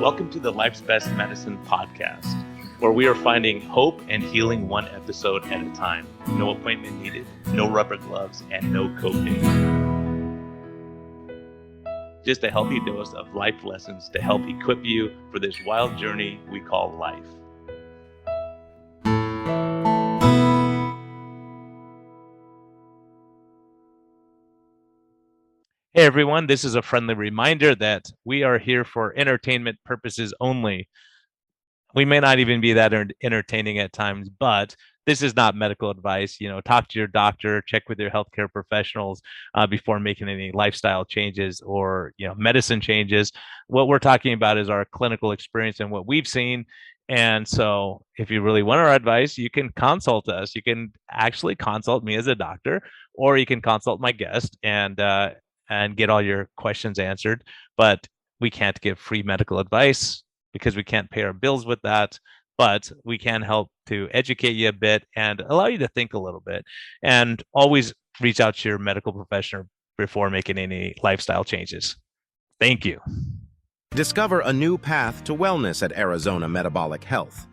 Welcome to the Life's Best Medicine podcast, where we are finding hope and healing one episode at a time. No appointment needed, no rubber gloves, and no copay. Just a healthy dose of life lessons to help equip you for this wild journey we call life. Hey everyone, this is a friendly reminder that we are here for entertainment purposes only. We may not even be that entertaining at times, but this is not medical advice. Talk to your doctor, check with your healthcare professionals before making any lifestyle changes or medicine changes. What we're talking about is our clinical experience and what we've seen. And so if you really want our advice, you can consult us. You can actually consult me as a doctor, or you can consult my guest and get all your questions answered. But we can't give free medical advice because we can't pay our bills with that, but we can help to educate you a bit and allow you to think a little bit. And always reach out to your medical professional before making any lifestyle changes. Thank you. Discover a new path to wellness at Arizona Metabolic Health.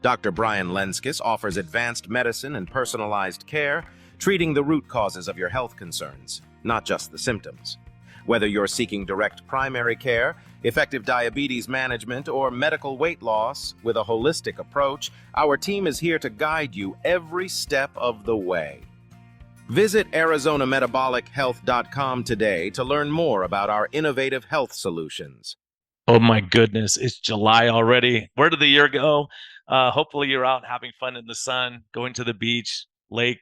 Dr. Brian Lenzkes offers advanced medicine and personalized care, treating the root causes of your health concerns, not just the symptoms. Whether you're seeking direct primary care, effective diabetes management, or medical weight loss, with a holistic approach, our team is here to guide you every step of the way. Visit ArizonaMetabolicHealth.com today to learn more about our innovative health solutions. Oh my goodness, it's July already. Where did the year go? Hopefully you're out having fun in the sun, going to the beach, lake,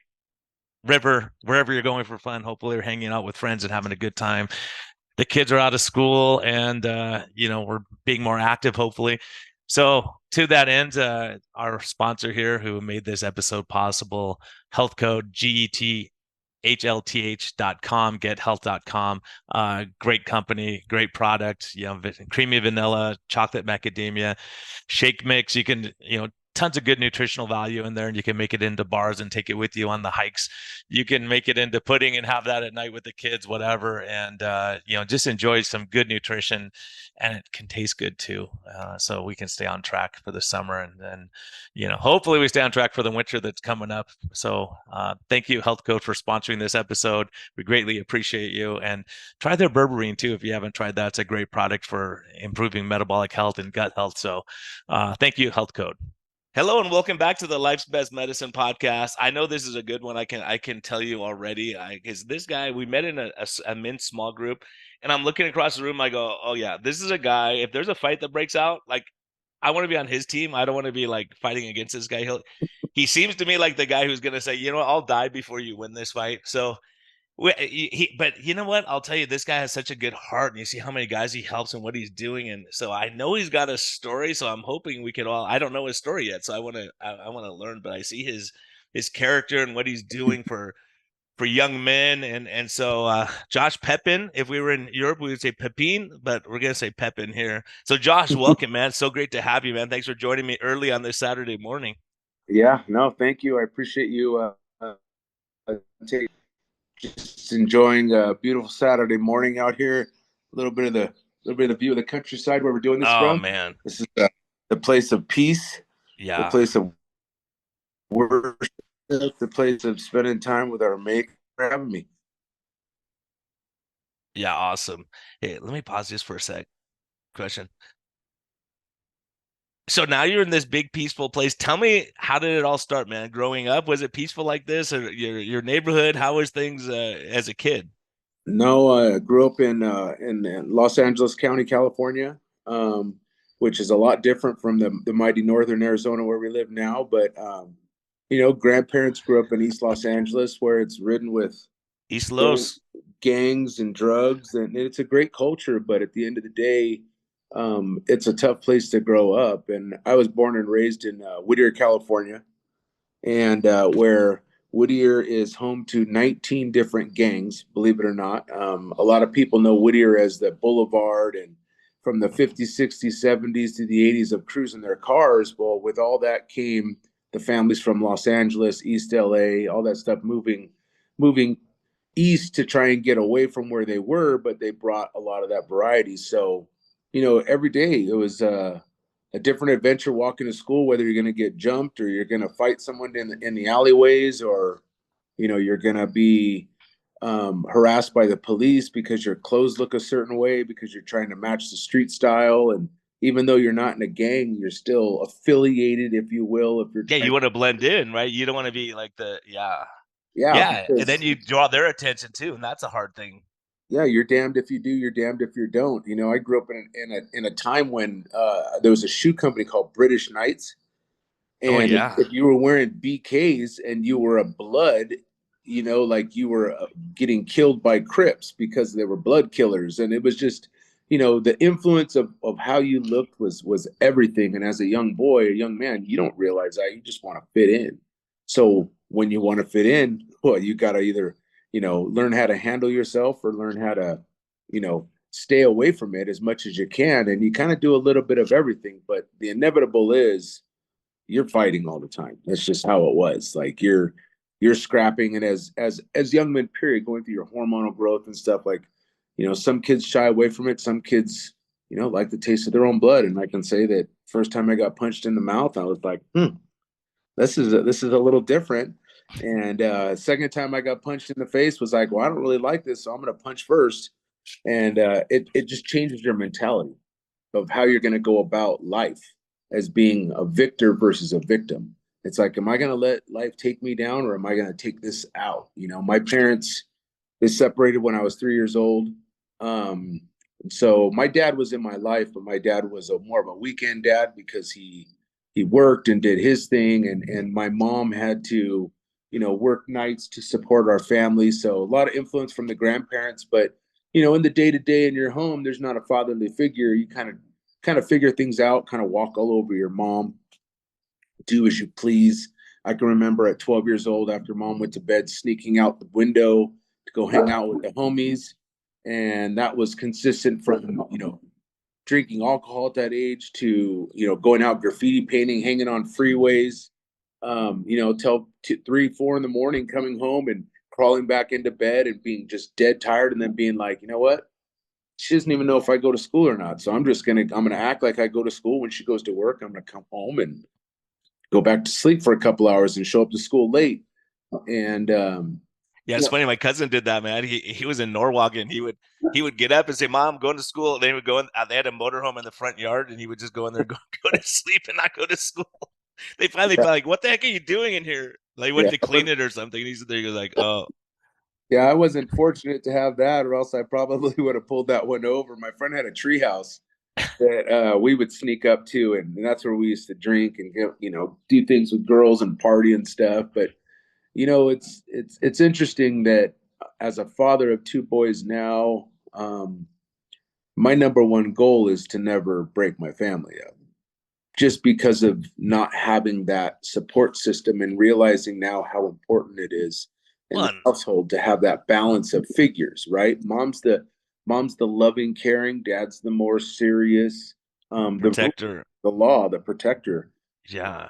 river, wherever you're going for fun. Hopefully you're hanging out with friends and having a good time. The kids are out of school and, we're being more active, hopefully. So to that end, our sponsor here who made this episode possible, Health Code, GET, HLTH.com, gethealth.com. Great company, great product, creamy vanilla, chocolate macadamia, shake mix. You can, tons of good nutritional value in there, and you can make it into bars and take it with you on the hikes. You can make it into pudding and have that at night with the kids, whatever. And, just enjoy some good nutrition, and it can taste good too. So we can stay on track for the summer, and then, hopefully we stay on track for the winter that's coming up. So thank you, Health Code, for sponsoring this episode. We greatly appreciate you. And try their berberine too if you haven't tried that. It's a great product for improving metabolic health and gut health. So thank you, Health Code. Hello and welcome back to the Life's Best Medicine podcast. I know this is a good one. I can tell you already, because this guy, we met in a men's small group, and I'm looking across the room. I go, oh yeah, this is a guy. If there's a fight that breaks out, like, I want to be on his team. I don't want to be like fighting against this guy. He seems to me like the guy who's going to say, I'll die before you win this fight. So but you know what? I'll tell you, this guy has such a good heart, and you see how many guys he helps and what he's doing, and so I know he's got a story. So I'm hoping we can all. I don't know his story yet, so I want to learn. But I see his character and what he's doing for young men, and so Josh Pepin. If we were in Europe, we would say Pepin, but we're gonna say Pepin here. So Josh, welcome, man. So great to have you, man. Thanks for joining me early on this Saturday morning. Yeah, no, thank you. I appreciate you just enjoying a beautiful Saturday morning out here. A little bit of the view of the countryside where we're doing this from. Oh man, this is the place of peace. Yeah, the place of worship, the place of spending time with our Maker. For having me. Yeah, awesome. Hey, let me pause just for a sec. Question. So now you're in this big peaceful place. Tell me, how did it all start, man? Growing up, was it peaceful like this, or your neighborhood? How was things as a kid? No, I grew up in Los Angeles County, California, which is a lot different from the mighty northern Arizona where we live now. But grandparents grew up in East Los Angeles, where it's ridden with East Los gangs and drugs, and it's a great culture. But at the end of the day, it's a tough place to grow up. And I was born and raised in Whittier, California, and where Whittier is home to 19 different gangs, believe it or not. A lot of people know Whittier as the boulevard, and from the 50s, 60s, 70s to the 80s of cruising their cars. Well, with all that came the families from Los Angeles, East L.A., all that stuff moving east to try and get away from where they were, but they brought a lot of that variety. So every day it was a different adventure walking to school, whether you're going to get jumped or you're going to fight someone in the alleyways, or you're going to be harassed by the police because your clothes look a certain way because you're trying to match the street style. And even though you're not in a gang, you're still affiliated, if you will, if you're Yeah, trying. you want to blend in, right? You don't want to be like the yeah. Yeah, Yeah, and then because you draw their attention too, and that's a hard thing. yeah, you're damned if you do, you're damned if you don't. I grew up in a time when there was a shoe company called British Knights. Oh And if, yeah. if you were wearing BKs and you were a blood, like you were getting killed by Crips because they were blood killers. And it was just, the influence of how you looked was everything. And as a young boy, a young man, you don't realize that. You just want to fit in. So when you want to fit in, well, you got to either, learn how to handle yourself or learn how to, stay away from it as much as you can. And you kind of do a little bit of everything. But the inevitable is, you're fighting all the time. That's just how it was. Like you're scrapping, and as young men, period, going through your hormonal growth and stuff. Like, some kids shy away from it. Some kids, like the taste of their own blood. And I can say that first time I got punched in the mouth, I was like, this is a little different. And second time I got punched in the face was like, well, I don't really like this, so I'm gonna punch first. And it just changes your mentality of how you're going to go about life as being a victor versus a victim. It's like, am I going to let life take me down, or am I going to take this out? My parents, they separated when I was 3 years old. So my dad was in my life, but my dad was more of a weekend dad because he worked and did his thing, and my mom had to, work nights to support our family. So a lot of influence from the grandparents, but in the day to day in your home, there's not a fatherly figure. You kind of figure things out, kind of walk all over your mom, do as you please. I can remember at 12 years old, after mom went to bed, sneaking out the window to go hang out with the homies. And that was consistent from, drinking alcohol at that age to, going out graffiti painting, hanging on freeways, till 3, 4 in the morning, coming home and crawling back into bed and being just dead tired, and then being like, you know what? She doesn't even know if I go to school or not. So I'm gonna act like I go to school. When she goes to work, I'm gonna come home and go back to sleep for a couple hours and show up to school late. And Yeah, you it's know, funny. My cousin did that, man. He was in Norwalk, and he would get up and say, "Mom, I'm going to school." And they would go in. They had a motorhome in the front yard, and he would just go in there, go to sleep, and not go to school. They finally yeah, felt like, "What the heck are you doing in here?" Like he went yeah, to clean it or something. And he's there. He was like, "Oh, yeah. I wasn't fortunate to have that, or else I probably would have pulled that one over. My friend had a treehouse that we would sneak up to, and that's where we used to drink and get, do things with girls and party and stuff. But it's interesting that as a father of two boys now, my number one goal is to never break my family up, just because of not having that support system and realizing now how important it is in the one household to have that balance of figures, right? Mom's the loving, caring, dad's the more serious, the rule, protector." the law, the protector. Yeah.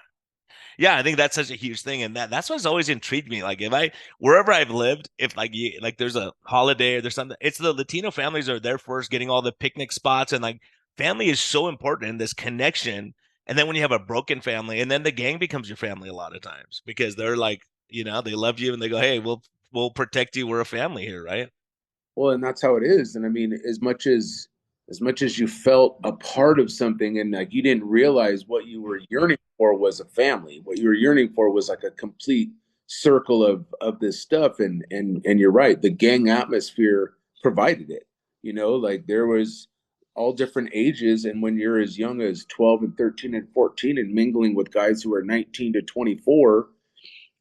Yeah, I think that's such a huge thing, and that's what's always intrigued me. Like if I wherever I've lived, if like there's a holiday or there's something, it's the Latino families are there first, getting all the picnic spots, and like family is so important in this connection. And then when you have a broken family, and then the gang becomes your family a lot of times because they're like, they love you and they go, "Hey, we'll protect you. We're a family here, right?" Well, and that's how it is. And I mean, as much as you felt a part of something, and like you didn't realize what you were yearning for was a family. What you were yearning for was like a complete circle of this stuff. And you're right, the gang atmosphere provided it. Like there was all different ages, and when you're as young as 12 and 13 and 14 and mingling with guys who are 19 to 24,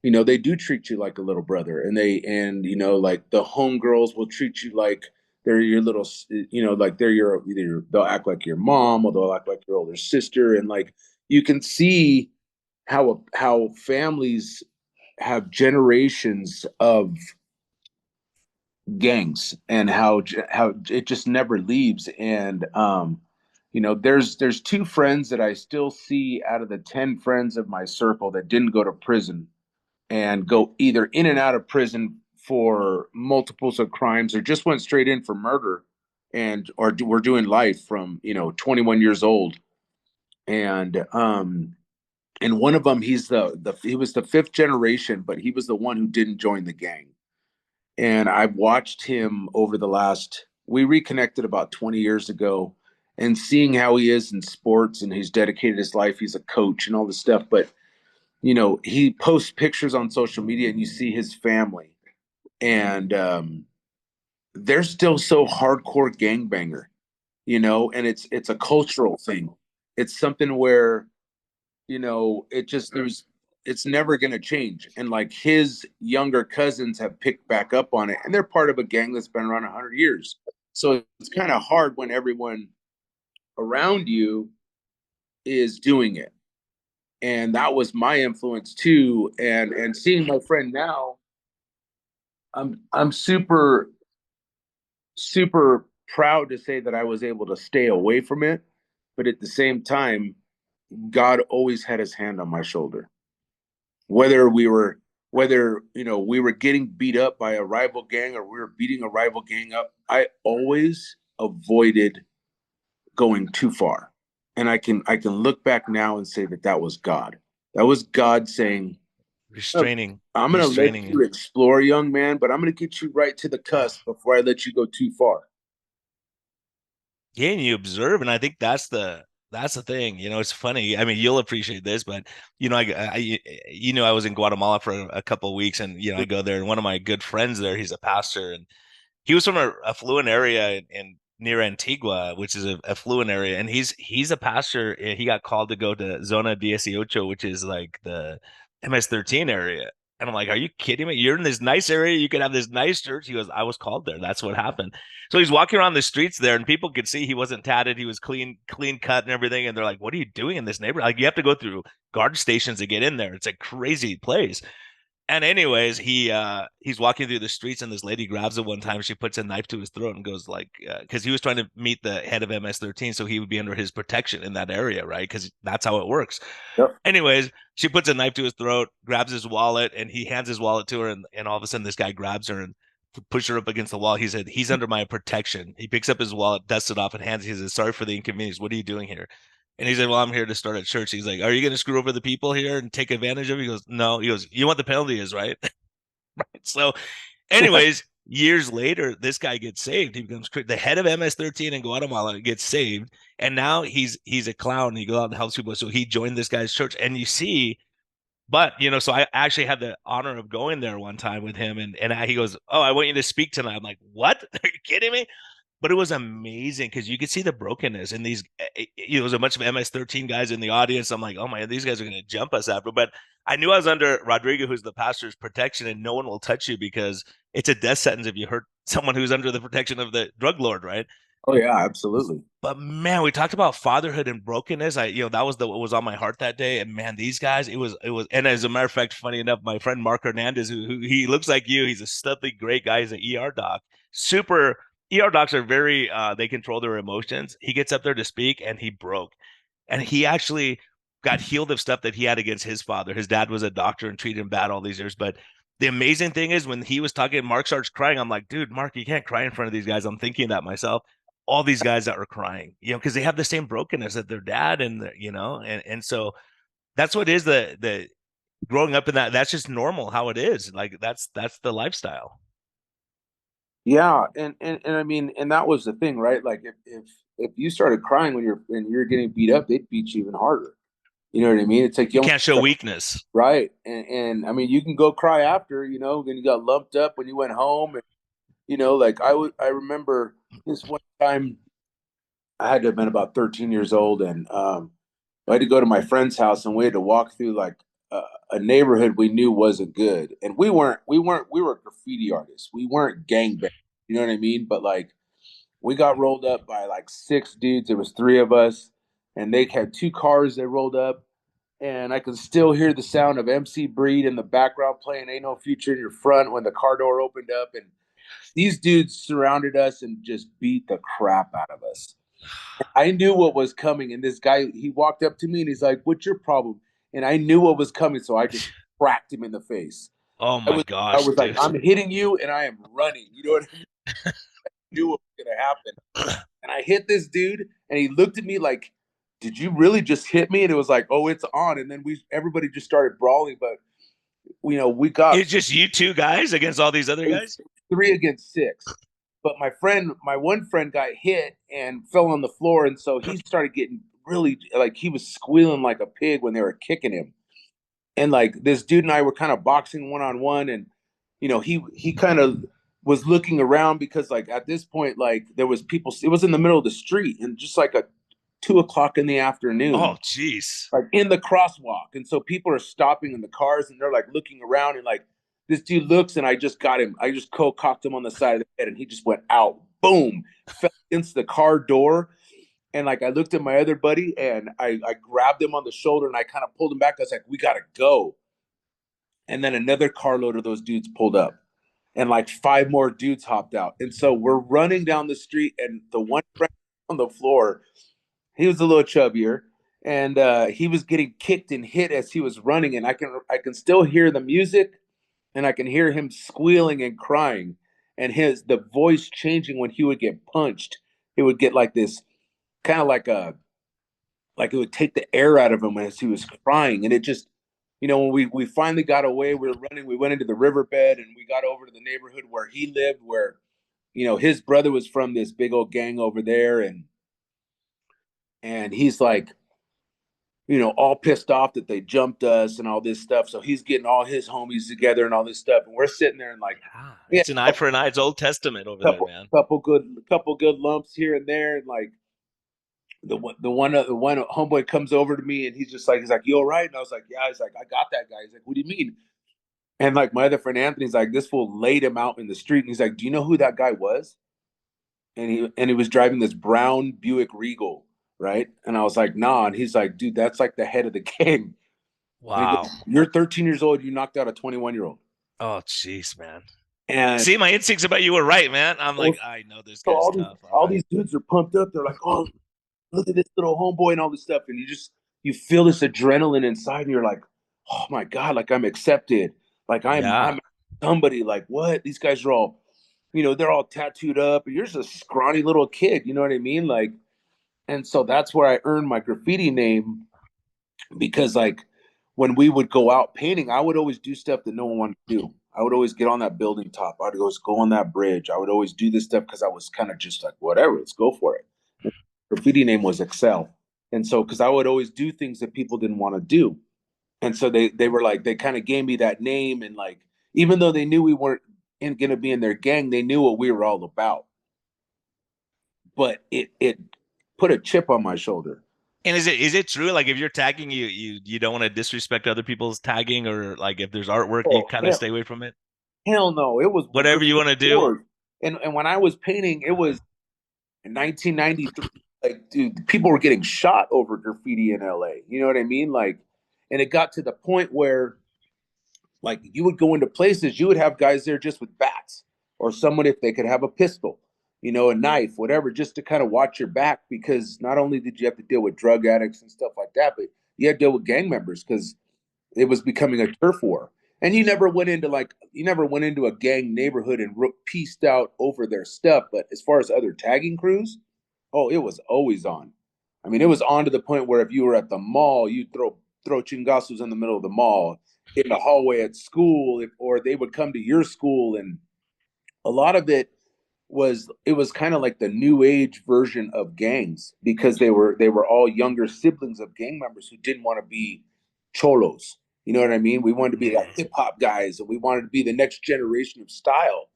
they do treat you like a little brother, and like the homegirls will treat you like they're your little, like they're your, either they'll act like your mom or they'll act like your older sister. And like you can see how families have generations of gangs, and how it just never leaves. And there's two friends that I still see out of the 10 friends of my circle that didn't go to prison and go either in and out of prison for multiples of crimes, or just went straight in for murder. and or we're doing life from 21 years old, and and one of them, he was the fifth generation, but he was the one who didn't join the gang. And I've watched him over the last, we reconnected about 20 years ago, and seeing how he is in sports, and he's dedicated his life, he's a coach and all this stuff. But he posts pictures on social media, and you see his family, and they're still so hardcore gangbanger, and it's a cultural thing. It's something where it just there's it's never going to change. And like his younger cousins have picked back up on it, and they're part of a gang that's been around 100 years. So it's kind of hard when everyone around you is doing it. And that was my influence too. And seeing my friend now, I'm super proud to say that I was able to stay away from it, but at the same time, God always had his hand on my shoulder. Whether we were we were getting beat up by a rival gang, or we were beating a rival gang up, I always avoided going too far. And I can look back now and say that that was God. That was God saying, "Oh, Restraining, I'm going to let restraining you you. explore, young man, but I'm going to get you right to the cusp before I let you go too far." Yeah, and you observe, and I think that's the thing. It's funny. I mean, you'll appreciate this, but I was in Guatemala for a couple of weeks, and I go there, and one of my good friends there, he's a pastor, and he was from a affluent area in near Antigua, which is a affluent area, and he's a pastor. And he got called to go to Zona 18, which is like the MS-13 area. And I'm like, are you kidding me? You're in this nice area. You could have this nice church. He goes, I was called there. That's what happened. So he's walking around the streets there, and people could see he wasn't tatted. He was clean cut and everything. And they're like, what are you doing in this neighborhood? Like, you have to go through guard stations to get in there. It's a crazy place. And anyways, he's walking through the streets, and this lady grabs him one time. She puts a knife to his throat and goes like, because he was trying to meet the head of MS-13, so he would be under his protection in that area, right? Because that's how it works. Yep. Anyways, she puts a knife to his throat, grabs his wallet, and he hands his wallet to her, and all of a sudden this guy grabs her and pushes her up against the wall. He said, he's under my protection. He picks up his wallet, dusts it off, and hands. He says, sorry for the inconvenience. What are you doing here? And he said, well, I'm here to start a church. He's like, are you going to screw over the people here and take advantage of it? He goes, no. He goes, you know what the penalty is, right? So, anyways, years later, this guy gets saved. He becomes the head of MS-13 in Guatemala, gets saved, and now he's a clown. He goes out and helps people. So he joined this guy's church, and you see. But so I actually had the honor of going there one time with him, and he goes, "Oh, I want you to speak tonight." I'm like, "What? Are you kidding me?" But it was amazing because you could see the brokenness in these. There was a bunch of MS-13 guys in the audience. I'm like, oh my, these guys are going to jump us after. But I knew I was under Rodrigo, who's the pastor's protection, and no one will touch you because it's a death sentence if you hurt someone who's under the protection of the drug lord, right? Oh yeah, absolutely. But man, we talked about fatherhood and brokenness. That was what was on my heart that day. And man, these guys, it was. And as a matter of fact, funny enough, my friend Mark Hernandez, who he looks like you, he's a studly, great guy. He's an ER doc, super. ER docs are very, they control their emotions. He gets up there to speak, and he broke, and he actually got healed of stuff that he had against his father. His dad was a doctor and treated him bad all these years. But the amazing thing is when he was talking, Mark starts crying. I'm like, dude, Mark, you can't cry in front of these guys. I'm thinking that myself. All these guys that are crying, because they have the same brokenness that their dad, and so that's what is the growing up in that's just normal how it is. Like that's the lifestyle. Yeah, and I mean, and that was the thing, right? Like if you started crying when you're getting beat up, they'd beat you even harder. You know what I mean? It's like You you almost, can't show weakness. right. And I mean, you can go cry after, then you got lumped up when you went home, and like I remember this one time I had to have been about 13 years old, and I had to go to my friend's house, and we had to walk through like a neighborhood we knew wasn't good, and we were graffiti artists. We weren't gangbangers. You know what I mean? But like we got rolled up by like six dudes. There was three of us, and they had two cars they rolled up, and I can still hear the sound of MC Breed in the background playing "Ain't No Future in Your Front" when the car door opened up, and these dudes surrounded us and just beat the crap out of us. I knew what was coming, and this guy, he walked up to me and he's like, "What's your problem?" And I knew what was coming, so I just cracked him in the face. Oh I my was I gosh, was like, dude. "I'm hitting you, and I am running." You know what I mean? knew what was gonna happen. And I hit this dude, and he looked at me like, "Did you really just hit me?" And it was like, "Oh, it's on." And then everybody just started brawling, but we got It's just you two guys against all these other guys? 3 against 6. But my one friend got hit and fell on the floor, and so he started getting really like he was squealing like a pig when they were kicking him. And like this dude and I were kind of boxing one on one, and he kind of was looking around because like at this point like there was people. It was in the middle of the street, and just like a 2 o'clock in the afternoon, Oh, jeez. like in the crosswalk. And so people are stopping in the cars and they're like looking around, and like this dude looks, and I just got him. I just cocked him on the side of the head, and he just went out. Boom, fell against the car door. And like I looked at my other buddy, and I grabbed him on the shoulder, and I kind of pulled him back. I was like, we gotta go. And then another carload of those dudes pulled up, and like 5 more dudes hopped out. And so we're running down the street, and the one friend on the floor, he was a little chubbier, and he was getting kicked and hit as he was running, and I can still hear the music, and I can hear him squealing and crying, and the voice changing when he would get punched. It would get like this kind of like it would take the air out of him as he was crying. And it just, when we finally got away, we were running, we went into the riverbed, and we got over to the neighborhood where he lived, where his brother was from this big old gang over there. And he's like, all pissed off that they jumped us and all this stuff. So he's getting all his homies together and all this stuff, and we're sitting there and like, Ah, yeah, it's an eye for an eye. It's Old Testament over there, couple man. couple good lumps here and there. And like the one homeboy comes over to me, and he's like, "You all right?" And I was like, "Yeah." He's like, "I got that guy." He's like, "What do you mean?" And like my other friend Anthony's like, "This fool laid him out in the street." And he's like, "Do you know who that guy was?" And he was driving this brown Buick Regal, right? And I was like, "Nah." And he's like, "Dude, that's like the head of the gang." And he goes, Wow. "You're 13 years old. You knocked out a 21-year-old." Oh, jeez, man. And See, my instincts about you were right, man. I'm so like, I know this so guy's tough. All all right. these dudes are pumped up. They're like, "Oh, look at this little homeboy," and all this stuff. And you feel this adrenaline inside, and you're like, "Oh my god, like I'm accepted, like Yeah. I'm somebody." Like, what? These guys are all, they're all tattooed up, and you're just a scrawny little kid. You know what I mean? Like, and so that's where I earned my graffiti name, because like when we would go out painting, I would always do stuff that no one wanted to do. I would always get on that building top. I'd always go on that bridge. I would always do this stuff because I was kind of just like, whatever, let's go for it. And graffiti name was Excel. And so, because I would always do things that people didn't want to do. And so they were like, they kind of gave me that name. And like, even though they knew we weren't going to be in their gang, they knew what we were all about. But it put a chip on my shoulder. And is it true? Like if you're tagging, you don't want to disrespect other people's tagging, or like if there's artwork, you Oh, kind of hell, stay away from it. hell no. It was Whatever you want to do. wars. And when I was painting, it was in 1993. Like, dude, people were getting shot over graffiti in LA. You know what I mean? Like, and it got to the point where, like, you would go into places, you would have guys there just with bats, or someone if they could have a pistol, a knife, whatever, just to kind of watch your back, because not only did you have to deal with drug addicts and stuff like that, but you had to deal with gang members because it was becoming a turf war. And you never went into a gang neighborhood and pieced out over their stuff. But as far as other tagging crews, oh, it was always on. I mean, it was on to the point where if you were at the mall, you'd throw chingasos in the middle of the mall, in the hallway at school, or they would come to your school. And a lot of it was kind of like the new age version of gangs, because they were all younger siblings of gang members who didn't want to be cholos. You know what I mean? We wanted to be like Mm. hip hop guys, and we wanted to be the next generation of style.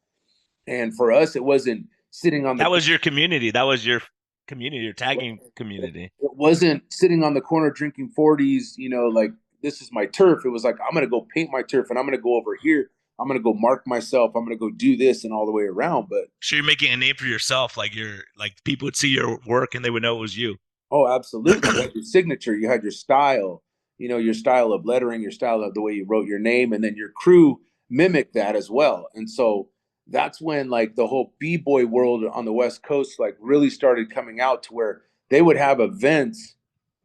And for us, it wasn't sitting on the That was your community. That was your community, your tagging community. it wasn't sitting on the corner drinking 40s, like this is my turf. It was like, I'm going to go paint my turf, and I'm going to go over here. I'm going to go mark myself. I'm going to go do this and all the way around. But So you're making a name for yourself. Like you're like people would see your work and they would know it was you. oh, absolutely. You had your signature, you had your style, your style of lettering, your style of the way you wrote your name, and then your crew mimicked that as well. And so that's when like the whole b-boy world on the West Coast like really started coming out, to where they would have events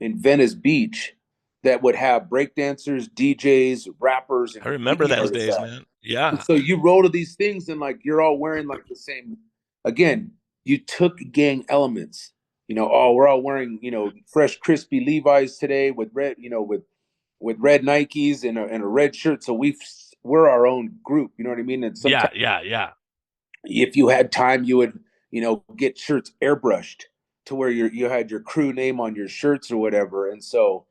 in Venice Beach that would have breakdancers, DJs, rappers, and I remember graffiti those artists days, at. man. And Yeah. so you roll to these things, and like you're all wearing like the same, again, you took gang elements. Oh, we're all wearing, fresh crispy Levi's today with red, with red Nikes and a red shirt. So we're our own group. You know what I mean? And Yeah, sometimes yeah, yeah. if you had time, you would, get shirts airbrushed to where you had your crew name on your shirts or whatever. And so,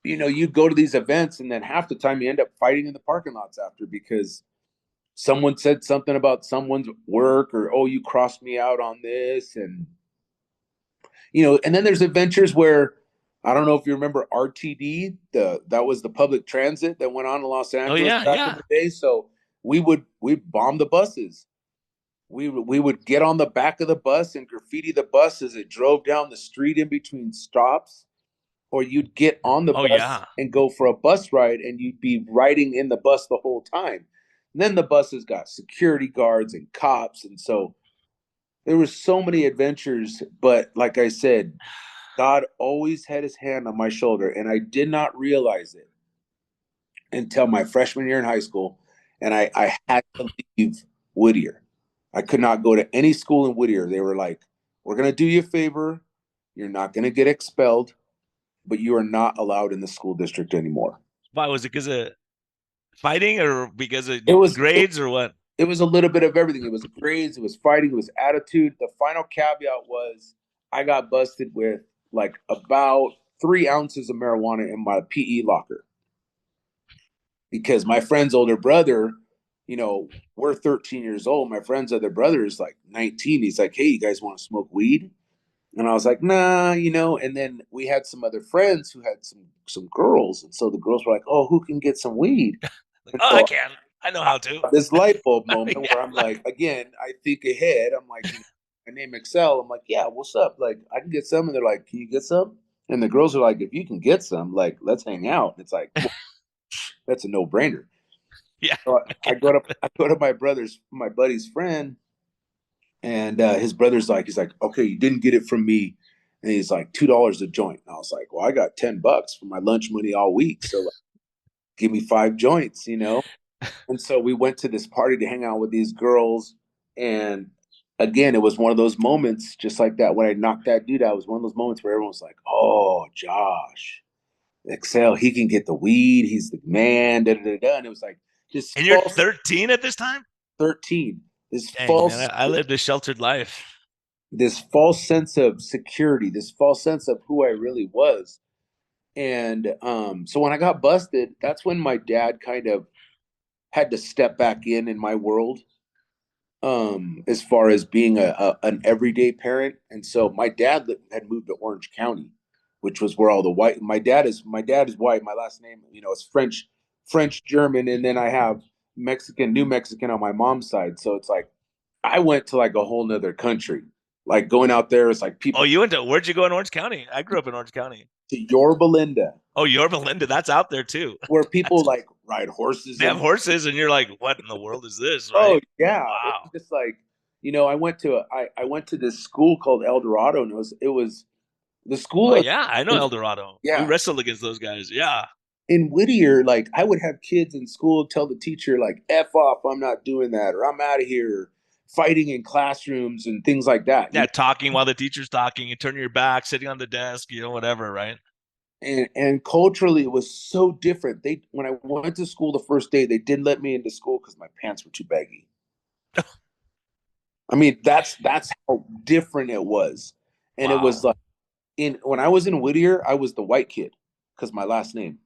you go to these events and then half the time you end up fighting in the parking lots after because someone said something about someone's work or, oh, you crossed me out on this. And then there's adventures where I don't know if you remember RTD, that was the public transit that went on in Los Oh Angeles yeah, back in yeah. the day. So we bomb the buses. We would get on the back of the bus and graffiti the bus as it drove down the street in between stops, or you'd get on the Oh bus yeah. and go for a bus ride and you'd be riding in the bus the whole time. And then the buses got security guards and cops, and so there were so many adventures, but like I said, God always had his hand on my shoulder, and I did not realize it until my freshman year in high school. And I had to leave Whittier. I could not go to any school in Whittier. They were like, we're going to do you a favor. You're not going to get expelled, but you are not allowed in the school district anymore. Why was it because of fighting or because of It was it, grades or what? it was a little bit of everything. It was grades, it was fighting, it was attitude. The final caveat was I got busted with like about 3 ounces of marijuana in my PE locker because my friend's older brother, we're 13 years old. My friend's other brother is like 19. He's like, hey, you guys want to smoke weed? And I was like, nah, and then we had some other friends who had some girls. And so the girls were like, oh, who can get some weed? Like, And oh, I so can. I know how to. this light bulb moment Yeah. where I'm like, again, I think ahead. I'm like, my name Excel. I'm like, yeah, what's up? Like, I can get some. And they're like, can you get some? And the girls are like, if you can get some, like, let's hang out. And it's like, well, that's a no brainer. Yeah. So I go to my buddy's friend, and his brother's like, he's like, okay, you didn't get it from me. And he's like, $2 a joint. And I was like, well, I got $10 for my lunch money all week. So like, give me 5 joints. And so we went to this party to hang out with these girls. And again, it was one of those moments, just like that, when I knocked that dude out, it was one of those moments where everyone's like, oh, Josh, Excel, he can get the weed. He's the man, da da da da. And it was like this And you're false 13 at this time? 13, this Dang, man. false, I lived a sheltered life. this false sense of security, this false sense of who I really was. And so when I got busted, that's when my dad kind of had to step back in my world, as far as being an everyday parent. And so my dad had moved to Orange County, which was where all the white. My dad is white. My last name, is French German, and then I have New Mexican on my mom's side. So it's like I went to like a whole nother country. Like going out there, it's like Oh, people where'd you go in Orange County? I grew up in Orange County. to Yorba Linda, Oh, Yorba Linda, that's out there too. where people That's like ride horses They have and horses, and you're like, what in the world is this, oh right? yeah, it's Wow. just like I went to this school called El Dorado, and it was the Oh school yeah, I know was El Dorado. We yeah. wrestled against those guys. Yeah. In Whittier, like I would have kids in school tell the teacher like "f off," I'm not doing that, or I'm out of here, fighting in classrooms and things like that. Yeah, talking while the teacher's talking, you turn your back, sitting on the desk, whatever, right? And culturally it was so different. They When I went to school the first day, they didn't let me into school because my pants were too baggy. I mean, that's how different it was. And it was Wow. like in when I was in Whittier, I was the white kid because my last name.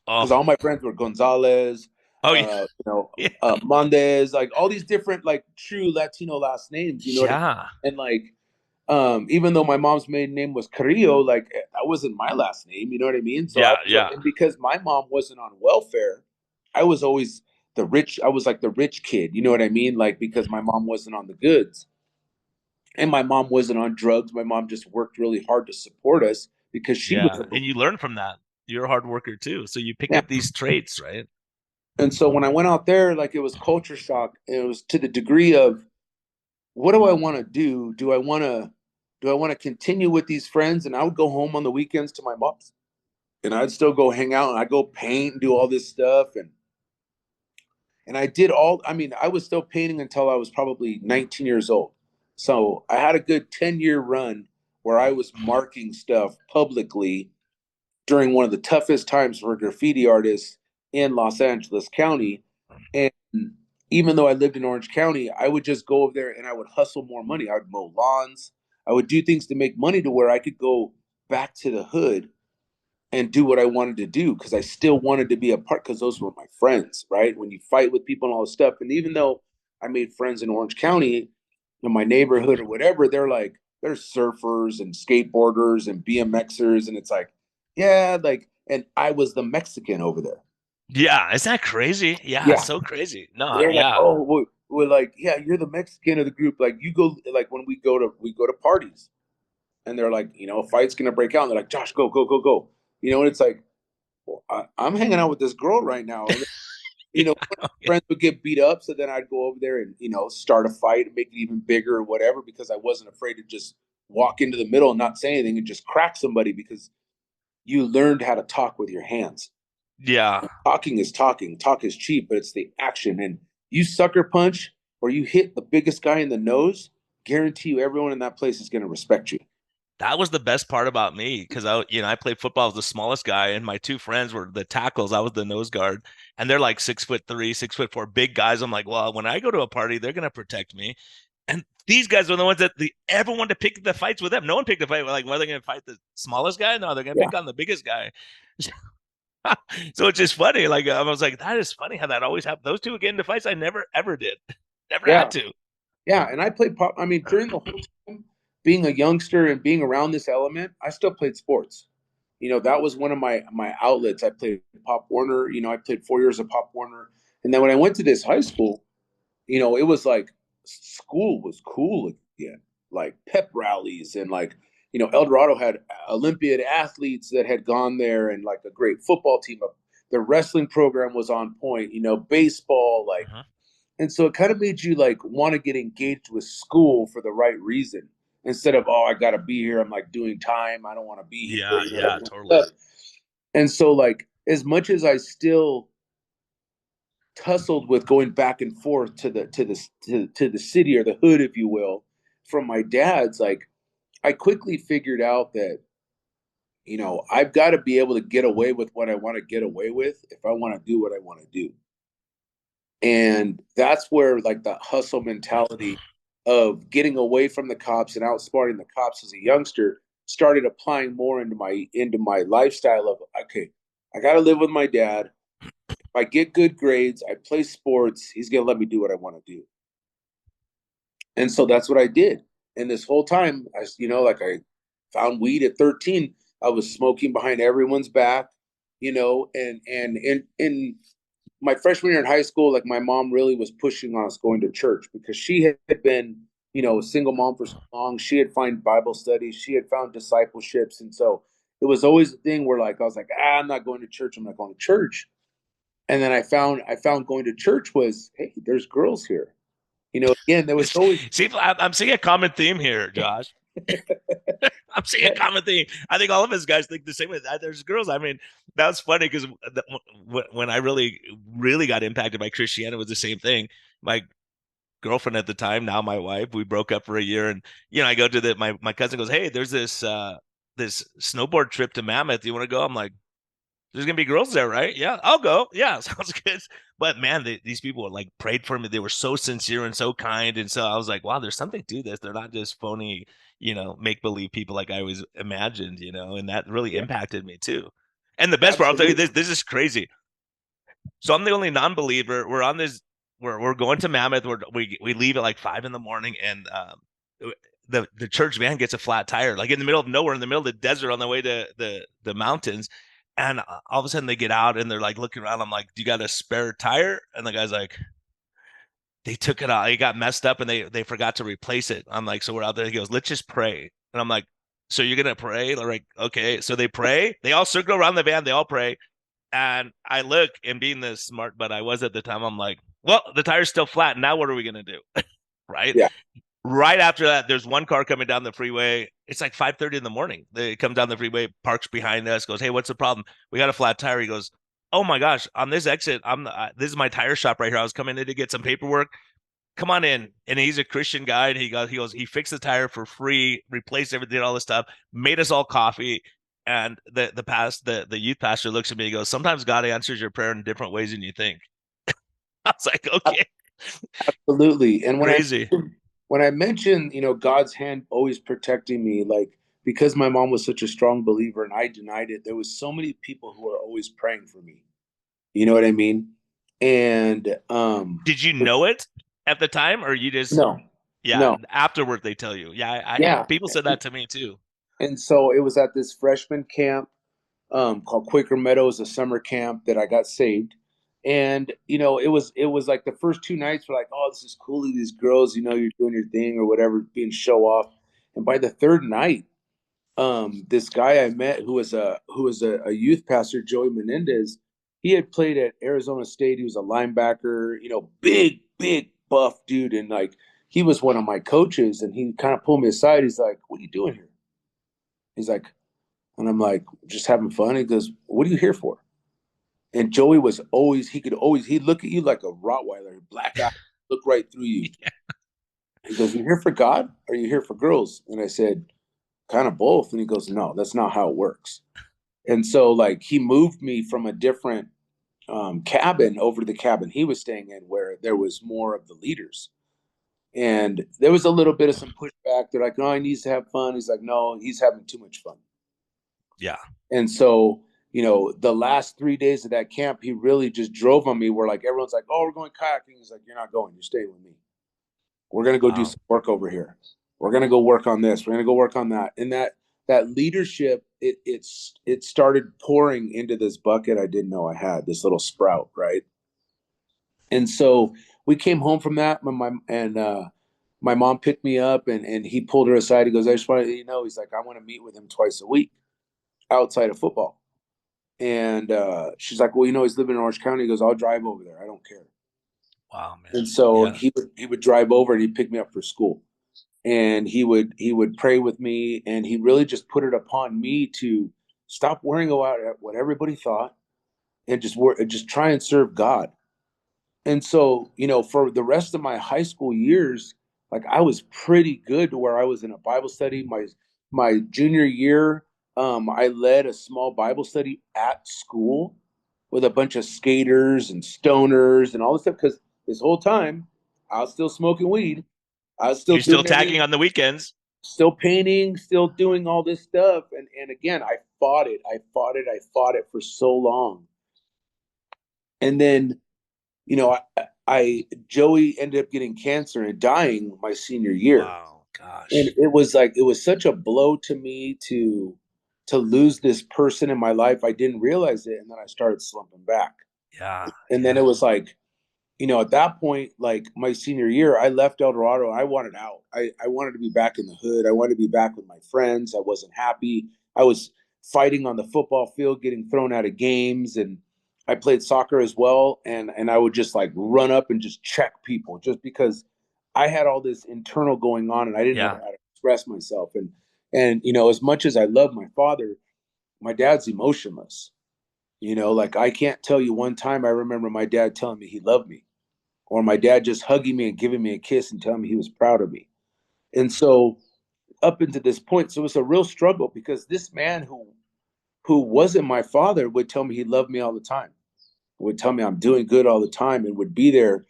Because Oh, all my friends were Gonzalez, oh yeah. Yeah. Mendez, like all these different like true Latino last names. You know what I mean? Yeah. And like, even though my mom's maiden name was Carrillo, like that wasn't my last name. You know what I mean? So Yeah. Yeah. and because my mom wasn't on welfare, I was always the rich. I was like the rich kid. You know what I mean? Like because my mom wasn't on the goods, and my mom wasn't on drugs. My mom just worked really hard to support us because she was Yeah. a And you learn from that. You're a hard worker too. So you pick yeah. up these traits, right? And so when I went out there, like it was culture shock. And it was to the degree of what do I want to do? Do I want to continue with these friends? And I would go home on the weekends to my mom's, and I'd still go hang out, and I'd go paint and do all this stuff. And I did all. I mean, I was still painting until I was probably 19 years old. So I had a good 10-year run where I was marking stuff publicly during one of the toughest times for graffiti artists in Los Angeles County. And even though I lived in Orange County, I would just go over there and I would hustle more money. I would mow lawns. I would do things to make money to where I could go back to the hood and do what I wanted to do because I still wanted to be a part because those were my friends, right? When you fight with people and all this stuff. And even though I made friends in Orange County, in my neighborhood or whatever, they're surfers and skateboarders and BMXers. And it's like, yeah, like, and I was the Mexican over there. Yeah, is that crazy? Yeah, Yeah. so crazy. No, They're like, yeah. oh, we're like, yeah, you're the Mexican of the group. Like you go, like when we go to parties and they're like, a fight's gonna break out. And they're like, Josh, go, go, go, go. And it's like, well, I'm hanging out with this girl right now. And one of my friends would get beat up, so then I'd go over there and start a fight and make it even bigger or whatever because I wasn't afraid to just walk into the middle and not say anything and just crack somebody because you learned how to talk with your hands. Yeah. Talking is talking, talk is cheap, but it's the action. And you sucker punch or you hit the biggest guy in the nose, guarantee you everyone in that place is going to respect you. That was the best part about me because I played football as the smallest guy, and my two friends were the tackles. I was the nose guard, and they're like 6'3", 6'4", big guys. I'm like, well, when I go to a party, they're gonna protect me. And these guys were the ones that everyone to pick the fights with them. No one picked a fight. Like, were they gonna fight the smallest guy? No, they're gonna Yeah. pick on the biggest guy. So it's just funny. Like I was like, that is funny how that always happened. Those two get into fights I never ever did, never had Yeah. to. Yeah. And I played pop. I mean, during the whole time being a youngster and being around this element, I still played sports. That was one of my outlets. I played Pop Warner. I played 4 years of Pop Warner. And then when I went to this high school, it was like school was cool again, like pep rallies and like, El Dorado had Olympiad athletes that had gone there and like a great football team. The wrestling program was on point, baseball, like, Uh-huh. and so it kind of made you like want to get engaged with school for the right reason instead of, oh, I got to be here. I'm like doing time. I don't want to be here. Yeah, yeah, totally. And so like, as much as I still tussled with going back and forth to the city or the hood, if you will, from my dad's, like I quickly figured out that I've got to be able to get away with what I want to get away with if I want to do what I want to do. And that's where like the hustle mentality of getting away from the cops and outsmarting the cops as a youngster started applying more into my lifestyle of, okay, I got to live with my dad. If I get good grades, I play sports, he's gonna let me do what I want to do. And so that's what I did. And this whole time, like I found weed at 13. I was smoking behind everyone's back, and in my freshman year in high school, like my mom really was pushing on us going to church because she had been, a single mom for so long. She had found Bible studies, she had found discipleships. And so it was always a thing where like I was like, I'm not going to church, I'm not going to church. And then I found going to church was, hey, there's girls here. Again, there was always See, I'm seeing a common theme here, Josh. I'm seeing a common theme. I think all of us guys think the same way. There's girls. I mean, that was funny because when I really, really got impacted by Christianity, it was the same thing. My girlfriend at the time, now my wife, we broke up for a year, and I go to my cousin goes, "Hey, there's this snowboard trip to Mammoth. You want to go?" I'm like, there's gonna be girls there, right? Yeah, I'll go. Yeah, sounds good. But man, these people were like prayed for me. They were so sincere and so kind, and so I was like, wow, there's something to this. They're not just phony, make believe people like I always imagined, and that really yeah, impacted me too. And the best part, I'll tell you absolutely. this. This is crazy. So I'm the only non-believer. We're on this. We're going to Mammoth. We leave at like 5 in the morning, and the church van gets a flat tire, like in the middle of nowhere, in the middle of the desert, on the way to the mountains. And all of a sudden they get out and they're like looking around. I'm like, "Do you got a spare tire?" And the guy's like, "They took it out. It got messed up and they forgot to replace it." I'm like, "So we're out there." He goes, "Let's just pray." And I'm like, "So you're gonna pray?" They're like, "Okay." So they pray. They all circle around the van. They all pray. And I look, and being the smart but I was at the time, I'm like, "Well, the tire's still flat. Now what are we gonna do?" Right? Yeah, Right after that, there's one car coming down the freeway. It's like 5:30 in the morning. They come down the freeway, parks behind us, goes, "Hey, what's the problem? We got a flat tire." He goes, "Oh my gosh, on this exit, this is my tire shop right here. I was coming in to get some paperwork. come on in. And he's a Christian guy. And he fixed the tire for free, replaced everything, all this stuff, made us all coffee. And the youth pastor looks at me and goes, sometimes God answers your prayer in different ways than you think. I was like, okay, Absolutely. And crazy. when I mentioned, God's hand always protecting me, like because my mom was such a strong believer and I denied it, there was so many people who were always praying for me. You know what I mean? And Did you know it at the time, or you just, no, yeah, no, afterward they tell you? Yeah, yeah. people said that to me too. And so it was at this freshman camp called Quaker Meadows, a summer camp that I got saved. And it was like the first 2 nights were like, oh, this is cool. These girls, you're doing your thing or whatever, being show off. And by the third night, this guy I met who was a youth pastor, Joey Menendez. He had played at Arizona State. He was a linebacker, big buff dude, and like he was one of my coaches. And he kind of pulled me aside. He's like, "What are you doing here?" He's like, and I'm like, "Just having fun." He goes, "What are you here for?" And Joey was always he'd look at you like a Rottweiler, black eye, look right through you. He goes, "You here for God? Or are you here for girls?" And I said, kind of both. And he goes, "No, that's not how it works." And so like he moved me from a different cabin over to the cabin he was staying in where there was more of the leaders. And there was a little bit of some pushback. They're like, "No, he needs to have fun." He's like, "No, he's having too much fun." Yeah. And so, the last 3 days of that camp, he really just drove on me where like everyone's like, "Oh, we're going kayaking." He's like, "You're not going, you're staying with me. We're gonna go do Wow. some work over here. We're gonna go work on this. We're gonna go work on that." And that leadership, it started pouring into this bucket I didn't know I had, this little sprout, right? And so we came home from that. My mom picked me up and he pulled her aside. He goes, "I just want to, he's like, I want to meet with him twice a week outside of football." And she's like, "Well, he's living in Orange County." He goes, "I'll drive over there. I don't care." Wow, man. And so Yeah. he would drive over and he'd pick me up for school. And he would pray with me, and he really just put it upon me to stop worrying about what everybody thought and just try and serve God. And so, for the rest of my high school years, like I was pretty good to where I was in a Bible study. My junior year, I led a small Bible study at school with a bunch of skaters and stoners and all this stuff. Because this whole time, I was still smoking weed. I was still You're still doing tagging everything, on the weekends. still painting, still doing all this stuff. And again, I fought it. I fought it. I fought it for so long. And then Joey ended up getting cancer and dying my senior year. Wow, And gosh. it was such a blow to me to lose this person in my life. I didn't realize it, and then I started slumping back. Yeah, And then yeah, it was like, at that point, like my senior year, I left El Dorado. I wanted out. I wanted to be back in the hood. I wanted to be back with my friends. I wasn't happy. I was fighting on the football field, getting thrown out of games, and I played soccer as well. And I would just like run up and just check people just because I had all this internal going on and I didn't know yeah, how to express myself. And as much as I love my father, my dad's emotionless. Like I can't tell you one time I remember my dad telling me he loved me or my dad just hugging me and giving me a kiss and telling me he was proud of me. And so up into this point, so it was a real struggle because this man who wasn't my father would tell me he loved me all the time, would tell me I'm doing good all the time, and would be there,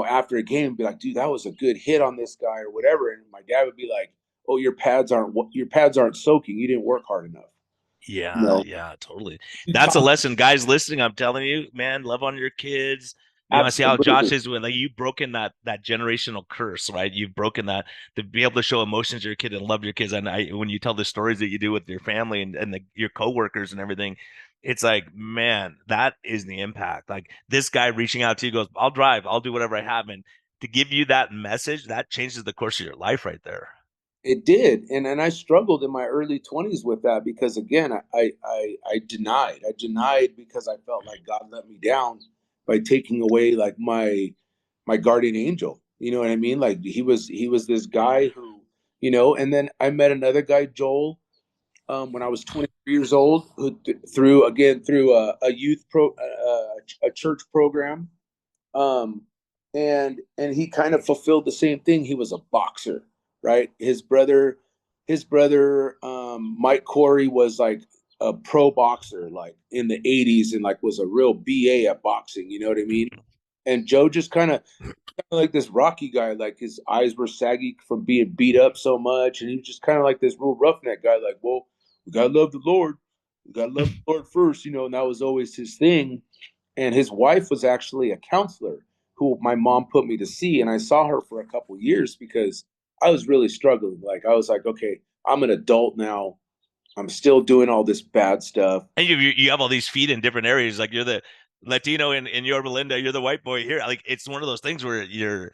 after a game, and be like, "Dude, that was a good hit on this guy," or whatever. And my dad would be like, "Oh, your pads aren't soaking. You didn't work hard enough." You yeah, know, yeah, totally. he That's a taught lesson, guys listening. I'm telling you, man, love on your kids. I see how Josh absolutely. is with like you've broken that generational curse, right? You've broken that to be able to show emotions to your kid and love your kids. And when you tell the stories that you do with your family and your coworkers and everything, it's like, man, that is the impact. Like this guy reaching out to you goes, I'll drive, I'll do whatever I have. And to give you that message, that changes the course of your life right there. It did, and I struggled in my early 20s with that because again, I denied. I denied because I felt like God let me down by taking away like my guardian angel. You know what I mean? Like he was this guy who, and then I met another guy, Joel, when I was 23 years old, who through a youth a church program. Um, and he kind of fulfilled the same thing. He was a boxer, right? His brother Mike Corey was like a pro boxer like in the 80s and like was a real BA at boxing, you know what I mean? And Joe just kind of like this Rocky guy, like his eyes were saggy from being beat up so much, and he was just kind of like this real roughneck guy, like, well, we gotta love the Lord, we gotta love the Lord first, you know, and that was always his thing. And his wife was actually a counselor who my mom put me to see, and I saw her for a couple years because I was really struggling. Like I was like, okay, I'm an adult now. I'm still doing all this bad stuff. And you have all these feet in different areas. Like you're the Latino in your Belinda, you're the white boy here. Like it's one of those things where you're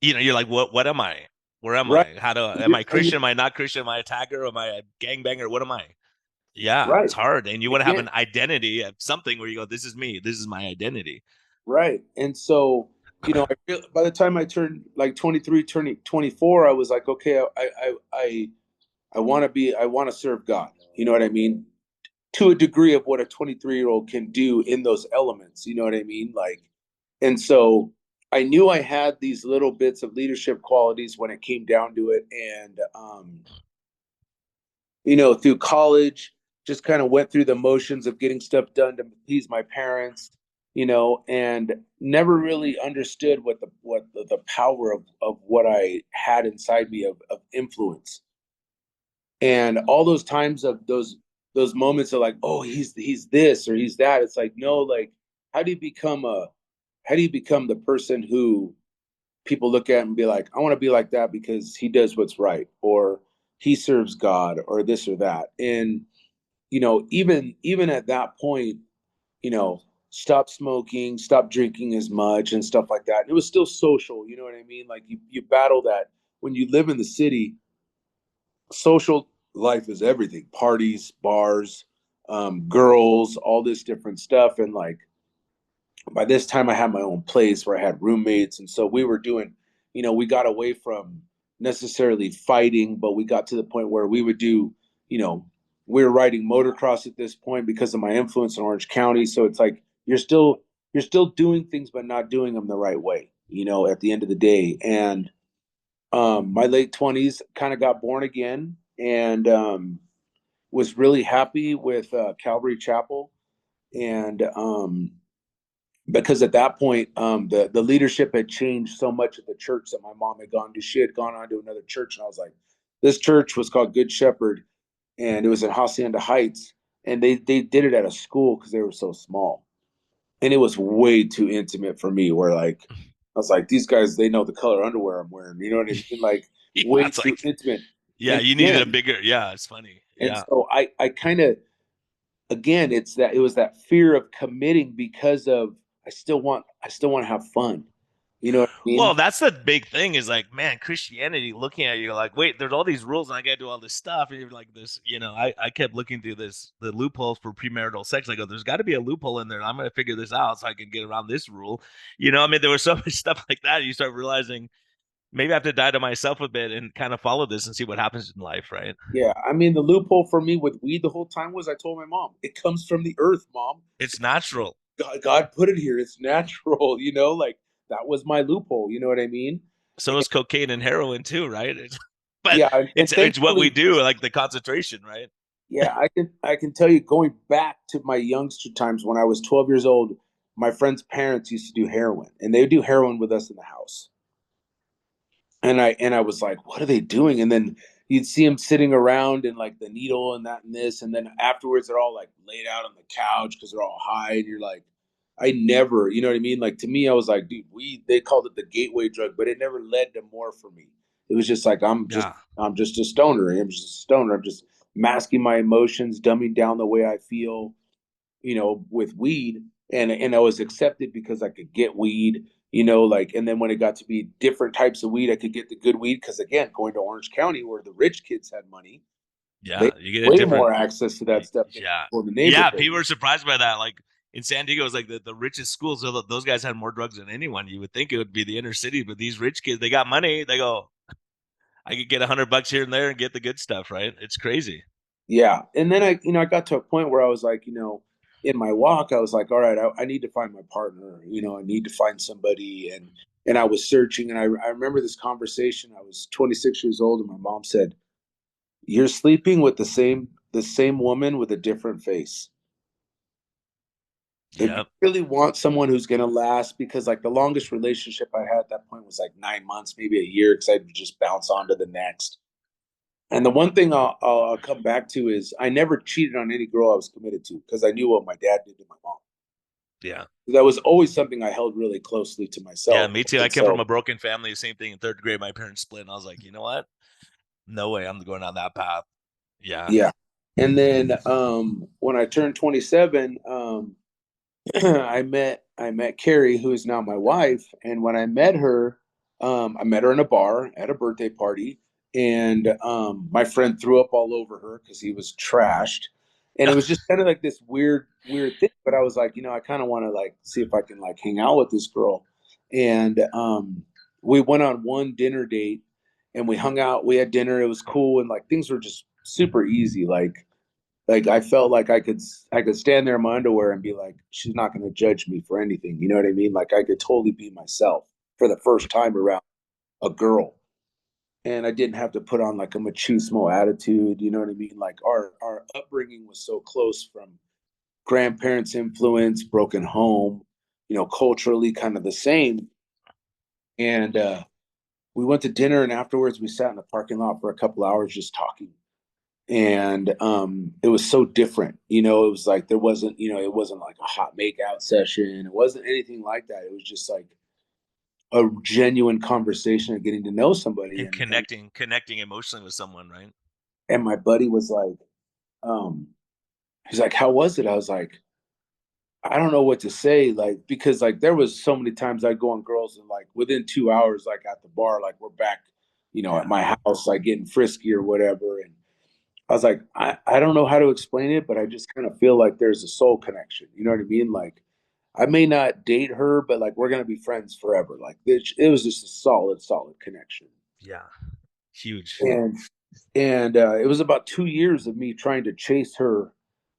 like, what am I? Where am Right. I? How do And am I you're Christian? Am I not Christian? Am I a tagger? Am I a gangbanger? What am I? Yeah, right. it's hard. And you want to have Again, an identity of something where you go, this is me. This is my identity. right. And so, you know, by the time I turned like 23, turning 24, I was like, okay, I want to serve God. You know what I mean? To a degree of what a 23-year-old can do in those elements. You know what I mean? Like, and so I knew I had these little bits of leadership qualities when it came down to it. And, you know, through college, just kind of went through the motions of getting stuff done to please my parents, you know, and never really understood the power of what I had inside me of influence. And all those times of those moments of like, oh, he's this or he's that. It's like, no, like, how do you become a how do you become the person who people look at and be like, I want to be like that because he does what's right, or he serves God, or this or that. And you know, even at that point, you know, stop smoking, stop drinking as much and stuff like that. And it was still social, you know what I mean? Like you battle that when you live in the city, social life is everything. Parties, bars, girls, all this different stuff. And like by this time I had my own place where I had roommates. And so we were doing, you know, we got away from necessarily fighting, but we got to the point where we would do, you know, we were riding motocross at this point because of my influence in Orange County. So it's like you're still doing things but not doing them the right way, you know, at the end of the day. And my late 20s kind of got born again and was really happy with Calvary Chapel. And because at that point, the leadership had changed so much at the church that my mom had gone to. She had gone on to another church, and I was like, this church was called Good Shepherd, and it was in Hacienda Heights, and they did it at a school because they were so small, and it was way too intimate for me. Where like I was like, these guys, they know the color underwear I'm wearing. You know what I mean? Like Yeah, way it's too like, intimate. yeah, And you needed a again, bigger, yeah, it's funny. and Yeah. so I kind of again, it's that it was that fear of committing because of I still want to have fun. You know what I Well, mean? that's the big thing is like, man, Christianity looking at you like, wait, there's all these rules and I gotta do all this stuff. And you're like this, I kept looking through the loopholes for premarital sex. I go, there's gotta be a loophole in there. And I'm gonna figure this out so I can get around this rule. I mean, there was so much stuff like that. You start realizing maybe I have to die to myself a bit and kind of follow this and see what happens in life, right? Yeah. I mean, the loophole for me with weed the whole time was I told my mom, it comes from the earth, mom. It's natural. God put it here. It's natural, you know, like that was my loophole. You know what I mean? So is cocaine and heroin too, right? But Yeah. And it's what we thankfully, do, like the concentration, right? yeah, I can tell you going back to my youngster times when I was 12 years old, my friend's parents used to do heroin and they would do heroin with us in the house. And I was like, what are they doing? And then you'd see them sitting around and like the needle and that and this, and then afterwards they're all like laid out on the couch because they're all high, and you're like, I never, you know what I mean? Like to me, I was like, dude, we they called it the gateway drug, but it never led to more for me. It was just like Yeah. I'm just a stoner. I'm just a stoner. I'm just masking my emotions, dumbing down the way I feel, you know, with weed, and I was accepted because I could get weed, you know, like, and then when it got to be different types of weed, I could get the good weed because again, going to Orange County where the rich kids had money, they Yeah. had You get a way different more access to that stuff than yeah. people in the Yeah. neighborhood. People were surprised by that. Like in San Diego, it's like the richest schools. So those guys had more drugs than anyone. You would think it would be the inner city, but these rich kids, they got money. They go, I could get $100 here and there and get the good stuff, right? It's crazy. Yeah, and then I, you know, I got to a point where I was like, you know, in my walk, I was like, all right, I need to find my partner. You know, I need to find somebody, and I was searching, and I remember this conversation. I was 26 years old, and my mom said, "You're sleeping with the same woman with a different face. If you Yep. really want someone who's going to last, because like the longest relationship I had at that point was like 9 months, maybe a year, because I'd just bounce on to the next. And the one thing I'll come back to is I never cheated on any girl I was committed to because I knew what my dad did to my mom. Yeah. That was always something I held really closely to Yeah, myself. me too. I And came from so, a broken family. Same thing in third grade. My parents split, and I was like, you know what? No way. I'm going down that path. Yeah. yeah. And then when I turned 27, I met Carrie, who is now my wife. And when I met her in a bar at a birthday party, and my friend threw up all over her because he was trashed. And it was just kind of like this weird thing. But I was like, I kind of want to like see if I can like hang out with this girl. And we went on one dinner date, and we hung out. We had dinner. It was cool, and like things were just super easy. Like I felt like I could stand there in my underwear and be like, she's not going to judge me for anything. You know what I mean? Like I could totally be myself for the first time around a girl, and I didn't have to put on like a machismo attitude. You know what I mean? Like our upbringing was so close from grandparents' influence, broken home, culturally kind of the same. And we went to dinner, and afterwards we sat in the parking lot for a couple hours just talking, and it was so different. It was like it wasn't like a hot make out session. It wasn't anything like that. It was just like a genuine conversation and getting to know somebody. And And connecting emotionally with someone, right? and my buddy was like, um he's like, how was it? I was like, I don't know what to say, like, because like there was so many times I'd go on girls, and like within 2 hours, like at the bar, like we're back, at Yeah. my house, like getting frisky or whatever. And I was like, I don't know how to explain it, but I just kind of feel like there's a soul connection. You know what I mean? Like, I may not date her, but like we're gonna be friends forever. Like it was just a solid connection. Yeah. Huge. And it was about 2 years of me trying to chase her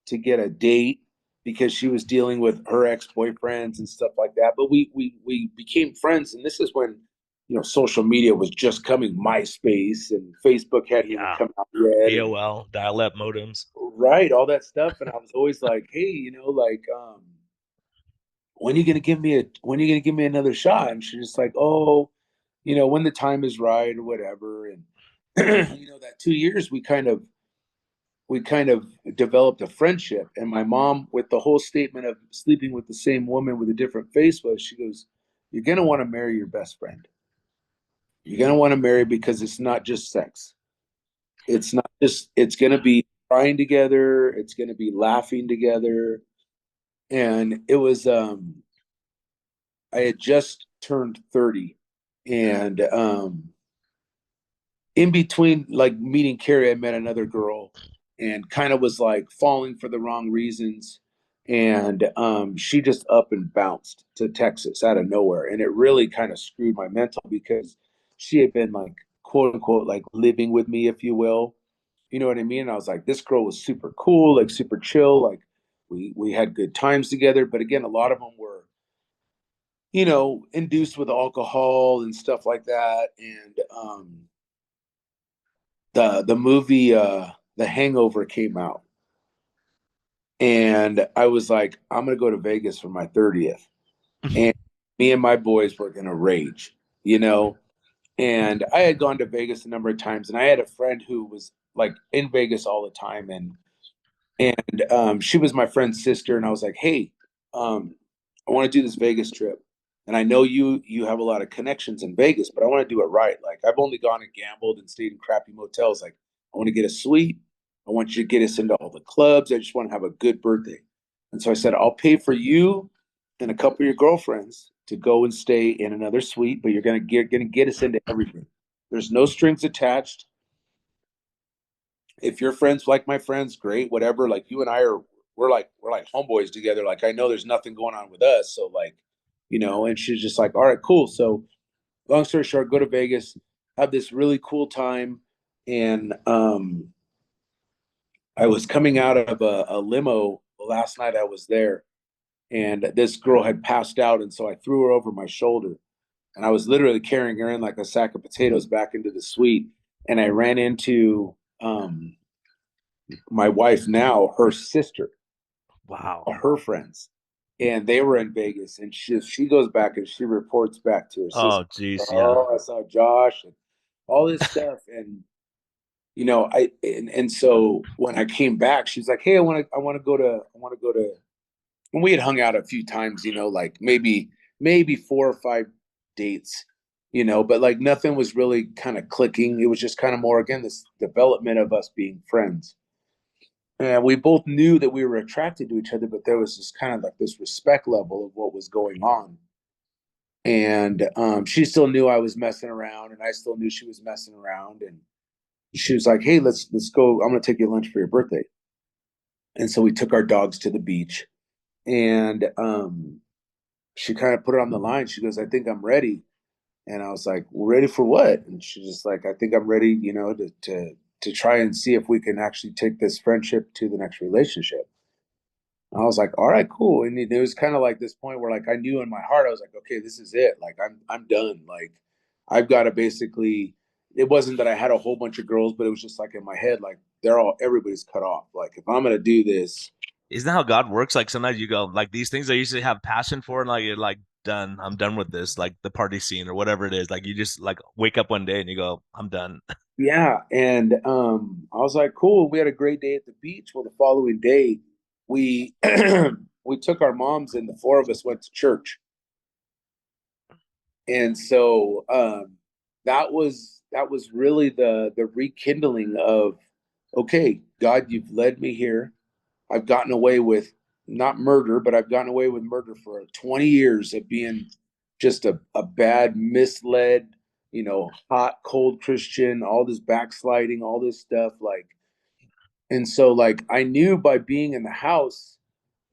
to get a date because she was dealing with her ex-boyfriends and stuff like that. But we became friends, and this is when social media was just coming, MySpace and Facebook hadn't even Yeah. come out yet, and AOL, dial-up modems. right, all that stuff. And I was always like, hey, like, when are you gonna give me another shot? And she's just like, oh, when the time is right or whatever. And that 2 years we kind of developed a friendship. And my mom, with the whole statement of sleeping with the same woman with a different face, was, she goes, you're gonna want to marry your best friend. You're gonna want to marry because it's not just sex. It's gonna be crying together, it's gonna be laughing together. And it was I had just turned 30, and in between like meeting Carrie, I met another girl, and kind of was like falling for the wrong reasons. And she just up and bounced to Texas out of nowhere. And it really kind of screwed my mental because she had been like, quote unquote, like living with me, if you will. You know what I mean? And I was like, this girl was super cool, like super chill. Like we had good times together. But again, a lot of them were, induced with alcohol and stuff like that. And the movie The Hangover came out, and I was like, I'm gonna go to Vegas for my 30th, and me and my boys were gonna rage, you know. And I had gone to Vegas a number of times, and I had a friend who was like in Vegas all the time, and she was my friend's sister. And I was like, hey, I want to do this Vegas trip, and I know you have a lot of connections in Vegas, but I want to do it right. Like I've only gone and gambled and stayed in crappy motels. Like I want to get a suite. I want you to get us into all the clubs. I just want to have a good birthday. And so I said, I'll pay for you and a couple of your girlfriends to go and stay in another suite, but you're gonna get us into everything. There's no strings attached. If your friends like my friends, great, whatever. Like you and I we're like homeboys together. Like I know there's nothing going on with us. So like, and she's just like, all right, cool. So long story short, go to Vegas, have this really cool time. And I was coming out of a limo the last night I was there, and this girl had passed out, and so I threw her over my shoulder. and I was literally carrying her in like a sack of potatoes back into the suite. And I ran into my wife now, her sister, Wow. her friends, and they were in Vegas. And she goes back and she reports back to her sister, Oh, geez. Yeah. "Oh, I saw Josh and all this stuff." And and so when I came back, she's like, "Hey, I want to go to." And we had hung out a few times, like maybe 4 or 5 dates, but like nothing was really kind of clicking. It was just kind of more again this development of us being friends. And we both knew that we were attracted to each other, but there was this kind of like this respect level of what was going on. And she still knew I was messing around, and I still knew she was messing around. And she was like, "Hey, let's go. I'm gonna take you to lunch for your birthday." And so we took our dogs to the beach, and she kind of put it on the line. She goes, "I think I'm ready." And I was like, "Well, ready for what?" And she's just like, "I think I'm ready, to try and see if we can actually take this friendship to the next relationship." I was like, "All right, cool." And it was kind of like this point where like I knew in my heart, I was like, "Okay, this is it. Like I'm done. Like I've got to basically." It wasn't that I had a whole bunch of girls, but it was just like in my head, like everybody's cut off. Like if I'm gonna do this, Isn't that how God works? Like sometimes you go, like these things I usually have passion for, and like you're like done. I'm done with this, like the party scene or whatever it is. Like you just like wake up one day and you go, I'm done. yeah. And I was like, cool. We had a great day at the beach. Well, the following day, we we took our moms and the four of us went to church. And so that was really the rekindling of, okay, God, you've led me here. I've gotten away with not murder, but I've gotten away with murder for 20 years of being just a bad, misled, hot, cold Christian, all this backsliding, all this stuff. Like, and so like I knew by being in the house,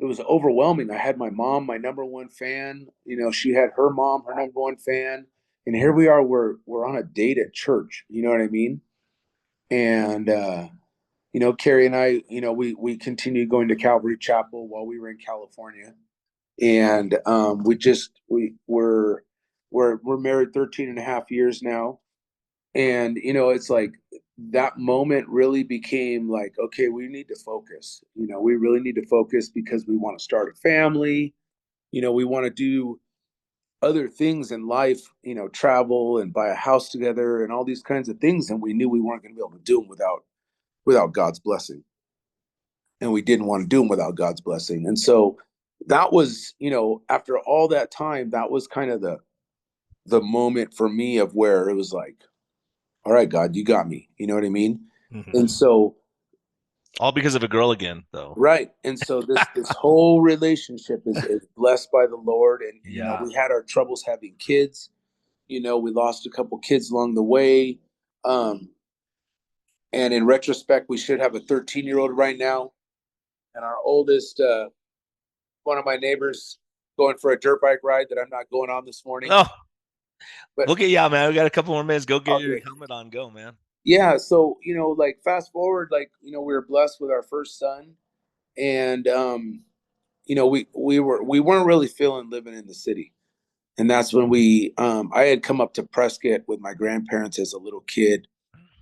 it was overwhelming. I had my mom, my number one fan. She had her mom, her number one fan. And here we are, we're on a date at church. You know what I mean? And Carrie and I, we continued going to Calvary Chapel while we were in California. And we're married 13 and a half years now. And it's like that moment really became like, okay, we need to focus. We really need to focus because we want to start a family. We want to do other things in life, travel and buy a house together and all these kinds of things. And we knew we weren't going to be able to do them without God's blessing. And we didn't want to do them without God's blessing. And so that was, after all that time, that was kind of the moment for me of where it was like, all right, God, you got me. You know what I mean? Mhm. And so, All because of a girl again, though. right. And so this whole relationship is blessed by the Lord. And Yeah. we had our troubles having kids. We lost a couple kids along the way. Um, and in retrospect, we should have a 13-year-old right now. And our oldest, one of my neighbors, going for a dirt bike ride that I'm not going on this morning. Oh, But look at yeah, man. We got a couple more minutes. Go get your okay, helmet on. Go, man. yeah. So like fast forward, like we were blessed with our first son, and we weren't really feeling living in the city. And that's when I had come up to Prescott with my grandparents as a little kid.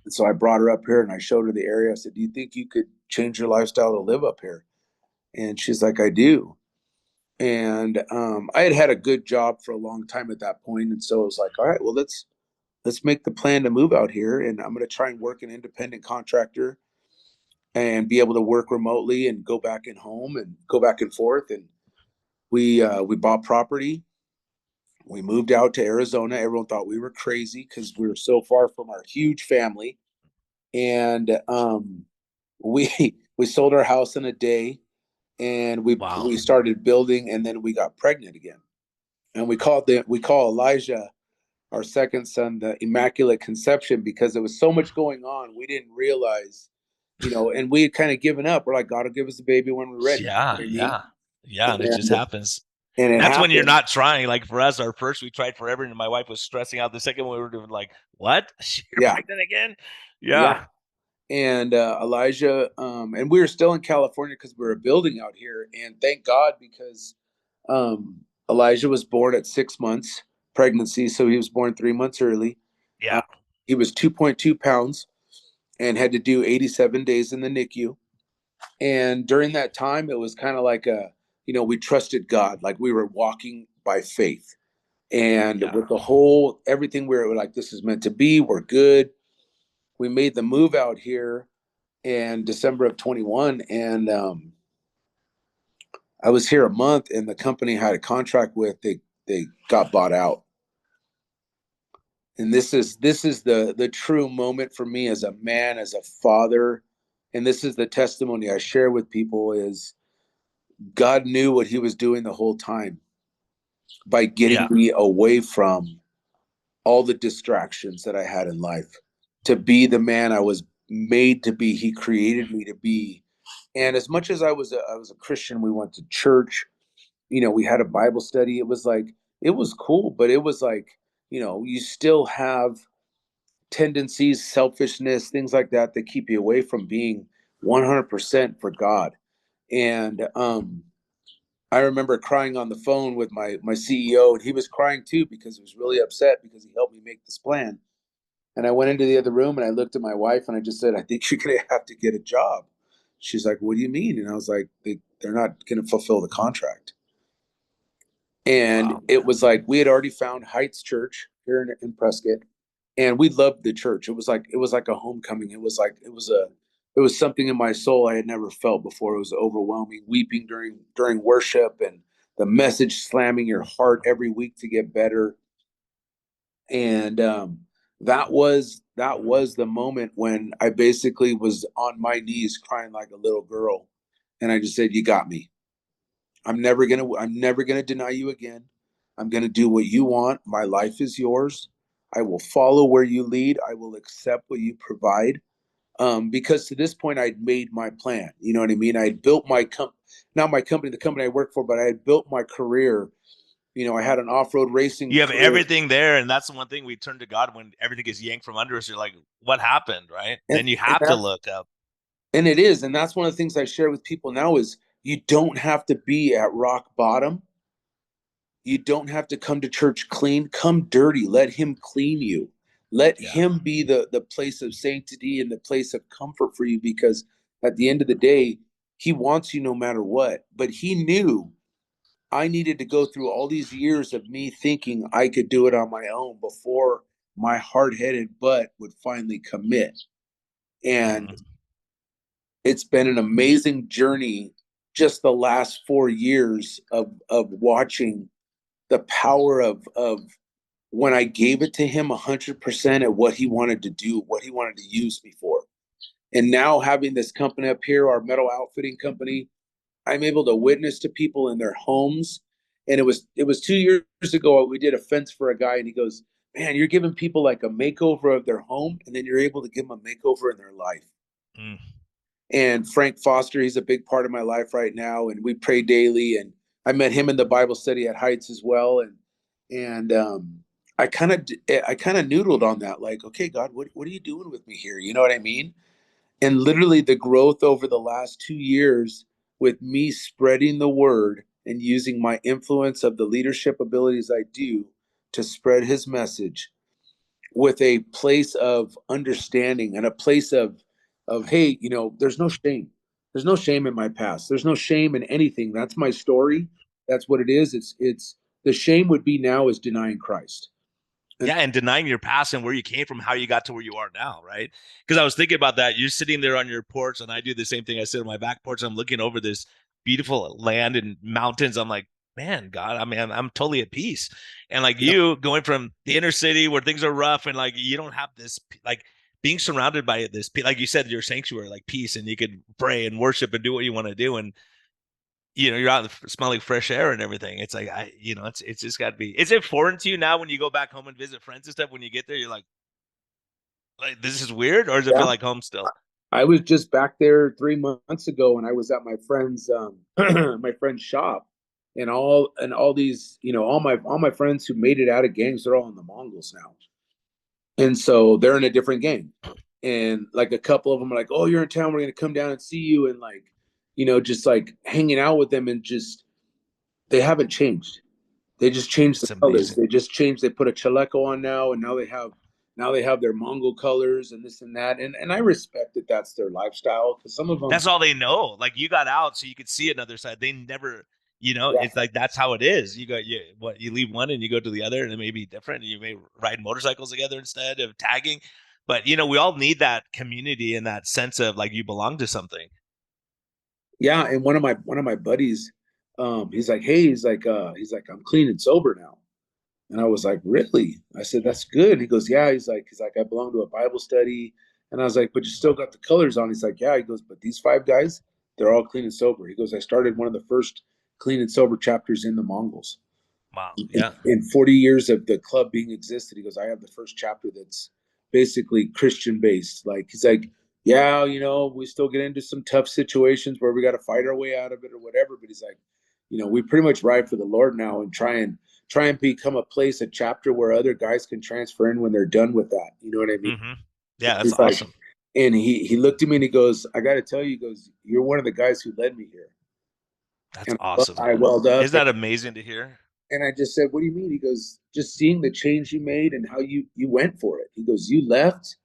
And so I brought her up here and I showed her the area. I said, "Do you think you could change your lifestyle to live up here?" And she's like, "I do." And I had had a good job for a long time at that point. And so I was like, "All right, well, let's make the plan to move out here. And I'm going to try and work an independent contractor and be able to work remotely and go back in home and go back and forth." And we bought property. We moved out to Arizona. Everyone thought we were crazy because we were so far from our huge family. And we we sold our house in a day, and Wow. we started building, and then we got pregnant again. And we call Elijah, our second son, the Immaculate Conception, because there was so much going on. We didn't realize, and we had kind of given up. We're like, God will give us a baby when we're ready. You Yeah, know what I mean? yeah, yeah. And it just And happens. and And it that's when you're happened. not trying. Like for us, our first we tried forever, and my wife was stressing out. The second one we were doing like, what? You're Yeah, pregnant again? yeah. Yeah. And Elijah, and we were still in California because we were building out here. And thank God, because Elijah was born at 6 months. pregnancy, so he was born 3 months early. Uh, Yeah. he was 2.2 pounds and had to do 87 days in the NICU. And during that time, it was kind of like we trusted God, like we were walking by faith. And Yeah. with the whole everything, we were like, this is meant to be. We're good. We made the move out here in December of 21, and I was here a month, and the company I had a contract with, they got bought out. And this is the true moment for me as a man, as a father, and this is the testimony I share with people is God knew what he was doing the whole time by getting Yeah. me away from all the distractions that I had in life to be the man I was made to be. He created me to be. And as much as I was a Christian, we went to church, we had a Bible study. It was cool, but it was like, you still have tendencies, selfishness, things like that that keep you away from being 100% for God. And I remember crying on the phone with my CEO, and he was crying too because he was really upset because he helped me make this plan. And I went into the other room and I looked at my wife and I just said, I think you're going to have to get a job. She's like, what do you mean? And I was like, they're not going to fulfill the contract. And Wow. it was like we had already found Heights Church here in Prescott, and we loved the church. It was like a homecoming. It was something in my soul I had never felt before. It was overwhelming, weeping during worship, and the message slamming your heart every week to get better. And that was the moment when I basically was on my knees crying like a little girl, and I just said, "You got me. I'm never gonna deny you again. I'm gonna do what you want. My life is yours. I will follow where you lead. I will accept what you provide." Because to this point, I'd made my plan. You know what I mean? I had built not my company, the company I work for, but I had built my career. I had an off-road racing You have career, everything there, and that's the one thing we turn to God when everything is yanked from under us. You're like, what happened, right? and Then you and have to that's look up. and it is, and that's one of the things I share with people now is you don't have to be at rock bottom. You don't have to come to church clean. Come dirty. Let him clean you. Let Yeah. him be the place of sanctity and the place of comfort for you because at the end of the day, he wants you no matter what. But he knew I needed to go through all these years of me thinking I could do it on my own before my hard headed butt would finally commit. And Mm. it's been an amazing journey just the last 4 years of watching the power of when I gave it to him 100% at what he wanted to do, what he wanted to use me for. And now having this company up here, our metal outfitting company, I'm able to witness to people in their homes. And it was 2 years ago we did a fence for a guy, and he goes, "Man, you're giving people like a makeover of their home, and then you're able to give them a makeover in their life." Mm. And Frank Foster, he's a big part of my life right now, and we pray daily. And I met him in the Bible study at Heights as well, and I kind of noodled on that, like, okay, God, what are you doing with me here? You know what I mean? And literally, the growth over the last 2 years with me spreading the word and using my influence of the leadership abilities I do to spread His message with a place of understanding and a place of hey, there's no shame. There's no shame in my past. There's no shame in anything. That's my story. That's what it is. It's the shame would be now is denying Christ. And Yeah, and denying your past and where you came from, how you got to where you are now, right? Because I was thinking about that. You're sitting there on your porch, and I do the same thing. I sit on my back porch. I'm looking over this beautiful land and mountains. I'm like, man, God, I mean, I'm totally at peace. And like yeah, you going from the inner city where things are rough, and like you don't have this like being surrounded by this, like you said, your sanctuary, like peace, and you could pray and worship and do what you want to do. And you're out smelling fresh air and everything. It's like it's just got to be. Is it foreign to you now when you go back home and visit friends and stuff? When you get there, you're like this is weird, or does it feel yeah. like home still? I was just back there 3 months ago, and I was at my friend's my friend's shop, and all these, all my friends who made it out of gangs, they're all in the Mongols now, and so they're in a different gang, and like a couple of them are like, "Oh, you're in town. We're gonna come down and see you," and just like hanging out with them, and just they haven't changed. They just changed the It's colors. amazing. They put a chaleco on now, and now they have their Mongol colors and this and that. And I respect that that's their lifestyle, because some of them, That's all they know. Like you got out so you could see another side. They never, it's yeah, like that's how it is. You leave one and you go to the other, and it may be different. You may ride motorcycles together instead of tagging. But we all need that community and that sense of like you belong to something. yeah. And one of my buddies, he's like, hey, he's like, I'm clean and sober now. And I was like, really? I said, that's good. He goes, yeah. He's like, I belong to a Bible study. And I was like, but you still got the colors on. He's like, yeah. He goes, but these five guys, they're all clean and sober. He goes, I started one of the first clean and sober chapters in the Mongols. Wow. In, Yeah. in 40 years of the club being existed, he goes, I have the first chapter that's basically Christian based. Like, he's like, yeah, we still get into some tough situations where we got to fight our way out of it or whatever. But he's like, we pretty much ride for the Lord now and try and become a place, a chapter where other guys can transfer in when they're done with that. You know what I mean? Hmm. Yeah, that's He's like, awesome. and he looked at me and he goes, I got to tell you, he goes, you're one of the guys who led me here. That's And awesome. I welled up, Isn't that amazing to hear? and I just said, what do you mean? He goes, just seeing the change you made and how you went for it. He goes, you left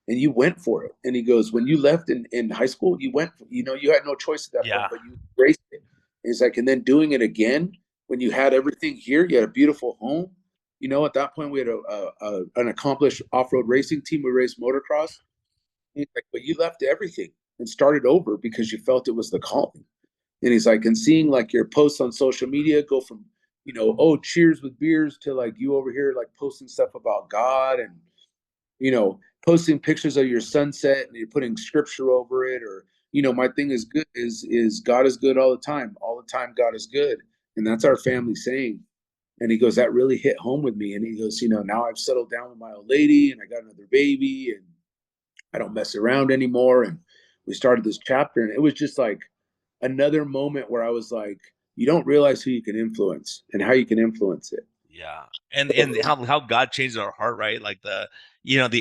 and you went for it. And he goes, when you left in high school, you had no choice at that point, Yeah. but you embraced it. And he's like, and then doing it again when you had everything here, you had a beautiful home. At that point, we had an accomplished off road racing team. We raced motocross. He's like, but you left everything and started over because you felt it was the calling. And he's like, and seeing like your posts on social media go from, oh, cheers with beers to like you over here, like posting stuff about God and, posting pictures of your sunset and you're putting scripture over it. Or, my thing is good is God is good all the time. All the time, God is good. And that's our family saying. And he goes, that really hit home with me. And he goes, now I've settled down with my old lady and I got another baby and I don't mess around anymore. And we started this chapter, and it was just like another moment where I was like, you don't realize who you can influence and how you can influence it. Yeah. And how God changed our heart, right? Like the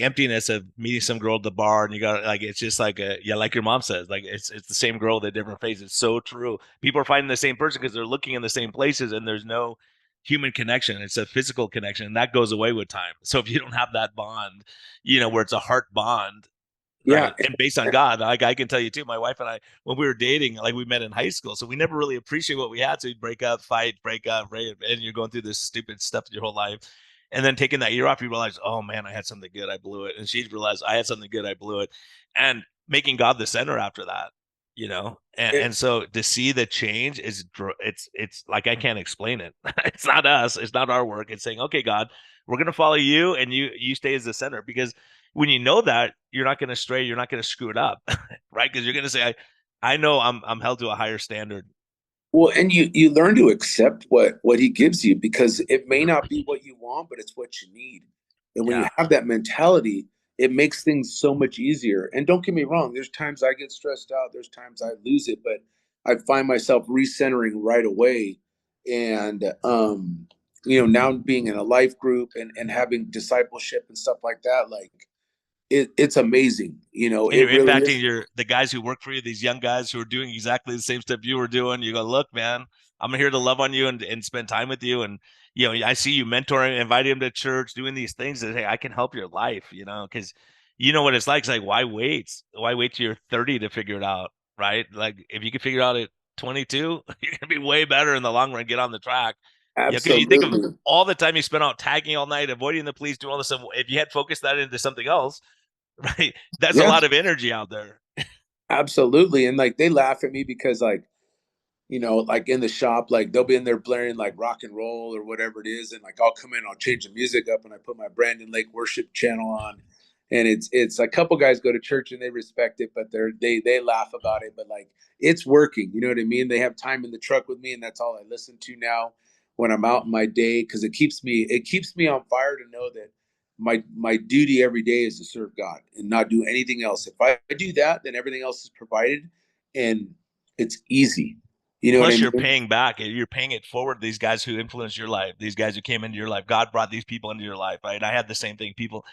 emptiness of meeting some girl at the bar and you got like it's just like like your mom says, like it's the same girl with a different face. It's so true. People are finding the same person because they're looking in the same places and there's no human connection. It's a physical connection and that goes away with time. So if you don't have that bond, where it's a heart bond, Yeah. right? And based on God, like I can tell you too, my wife and I, when we were dating, like we met in high school, so we never really appreciate what we had. So we'd break up, fight, break up, right? And you're going through this stupid stuff your whole life. And then taking that year off, you realize, oh man, I had something good, I blew it. And she realized I had something good, I blew it. And making God the center after that, It, and so to see the change it's like I can't explain it. It's not us, it's not our work. It's saying, okay, God, we're gonna follow you, and you stay as the center because when you know that you're not going to stray, you're not going to screw it up, right? Because you're going to say, I know I'm held to a higher standard. well, and you learn to accept what he gives you, because it may not be what you want, but it's what you need. And when you Yeah. have that mentality, it makes things so much easier. And don't get me wrong, there's times I get stressed out, there's times I lose it, but I find myself recentering right away. And now being in a life group and having discipleship and stuff like that, like it's amazing. And It you're really impacting is. the guys who work for you, these young guys who are doing exactly the same stuff you were doing. You go, look, man, I'm here to love on you and spend time with you. And I see you mentoring, inviting them to church, doing these things that hey, I can help your life, because you know what it's like. It's like, why wait? Why wait till you're 30 to figure it out, right? Like if you can figure it out at 22, you're gonna be way better in the long run. Get on the track. Yeah, because you think of Absolutely. all the time you spent out tagging all night, avoiding the police, doing all this stuff. If you had focused that into something else, right? That's a Yeah, lot of energy out there. absolutely. And like they laugh at me because like, like in the shop, like they'll be in there blaring like rock and roll or whatever it is, and like I'll come in, I'll change the music up, and I put my Brandon Lake worship channel on, and it's a couple guys go to church and they respect it, but they laugh about it, but like it's working, you know what I mean? They have time in the truck with me, and that's all I listen to now when I'm out in my day, because it keeps me on fire to know that my duty every day is to serve God and not do anything else. If I do that, then everything else is provided, and it's easy. You know what I Plus, you're mean? paying back. You're paying it forward. These guys who influenced your life, these guys who came into your life, God brought these people into your life, right? I had the same thing. People,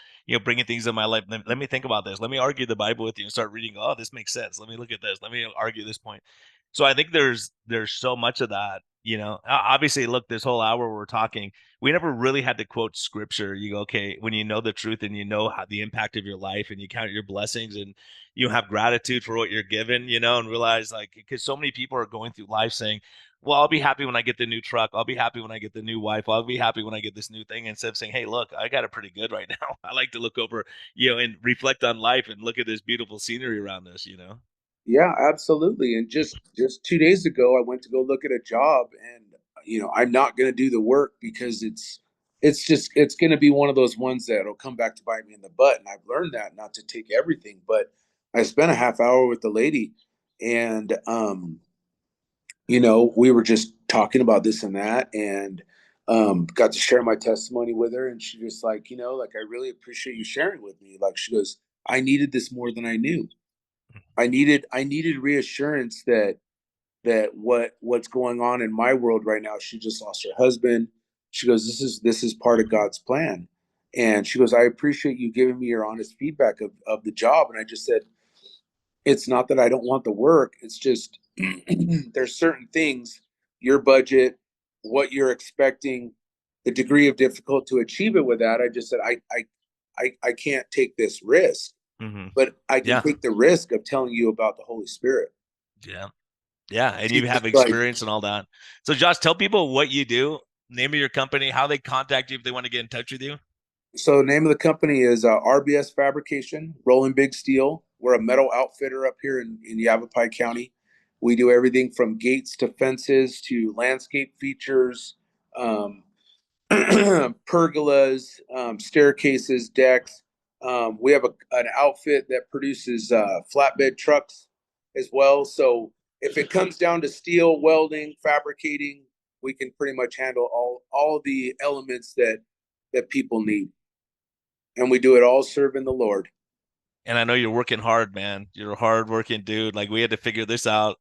bringing things in my life. Let me think about this. Let me argue the Bible with you and start reading. Oh, this makes sense. Let me look at this. Let me argue this point. So I think there's so much of that. Obviously, look, this whole hour we're talking, we never really had to quote scripture. You go, okay, when you know the truth and you know how the impact of your life and you count your blessings and you have gratitude for what you're given, and realize like, because so many people are going through life saying, well, I'll be happy when I get the new truck. I'll be happy when I get the new wife. I'll be happy when I get this new thing. Instead of saying, hey, look, I got it pretty good right now. I like to look over, and reflect on life and look at this beautiful scenery around us. Yeah, absolutely. And just 2 days ago, I went to go look at a job, and I'm not going to do the work because it's going to be one of those ones that'll come back to bite me in the butt. And I've learned that not to take everything. But I spent a half hour with the lady, and we were just talking about this and that, and got to share my testimony with her, and she just like, like, I really appreciate you sharing with me. Like, she goes, I needed this more than I knew. I needed reassurance that what's going on in my world right now. She just lost her husband. She goes, this is part of God's plan. And she goes, I appreciate you giving me your honest feedback of the job. And I just said, it's not that I don't want the work. It's just there's certain things, your budget, what you're expecting, the degree of difficult to achieve it with that. I just said, I can't take this risk, Hmm. but I can Yeah. take the risk of telling you about the Holy Spirit. Yeah. Yeah. And She's you just have like, experience and all that. So, Josh, tell people what you do, name of your company, how they contact you if they want to get in touch with you. so the name of the company is RBS Fabrication, Rolling Big Steel. We're a metal outfitter up here in Yavapai County. We do everything from gates to fences to landscape features, um, pergolas, staircases, decks. We have an outfit that produces flatbed trucks as well. So if it comes down to steel, welding, fabricating, we can pretty much handle all the elements that people need, and we do it all serving the Lord. And I know you're working hard, man. You're a hard working dude. Like we had to figure this out.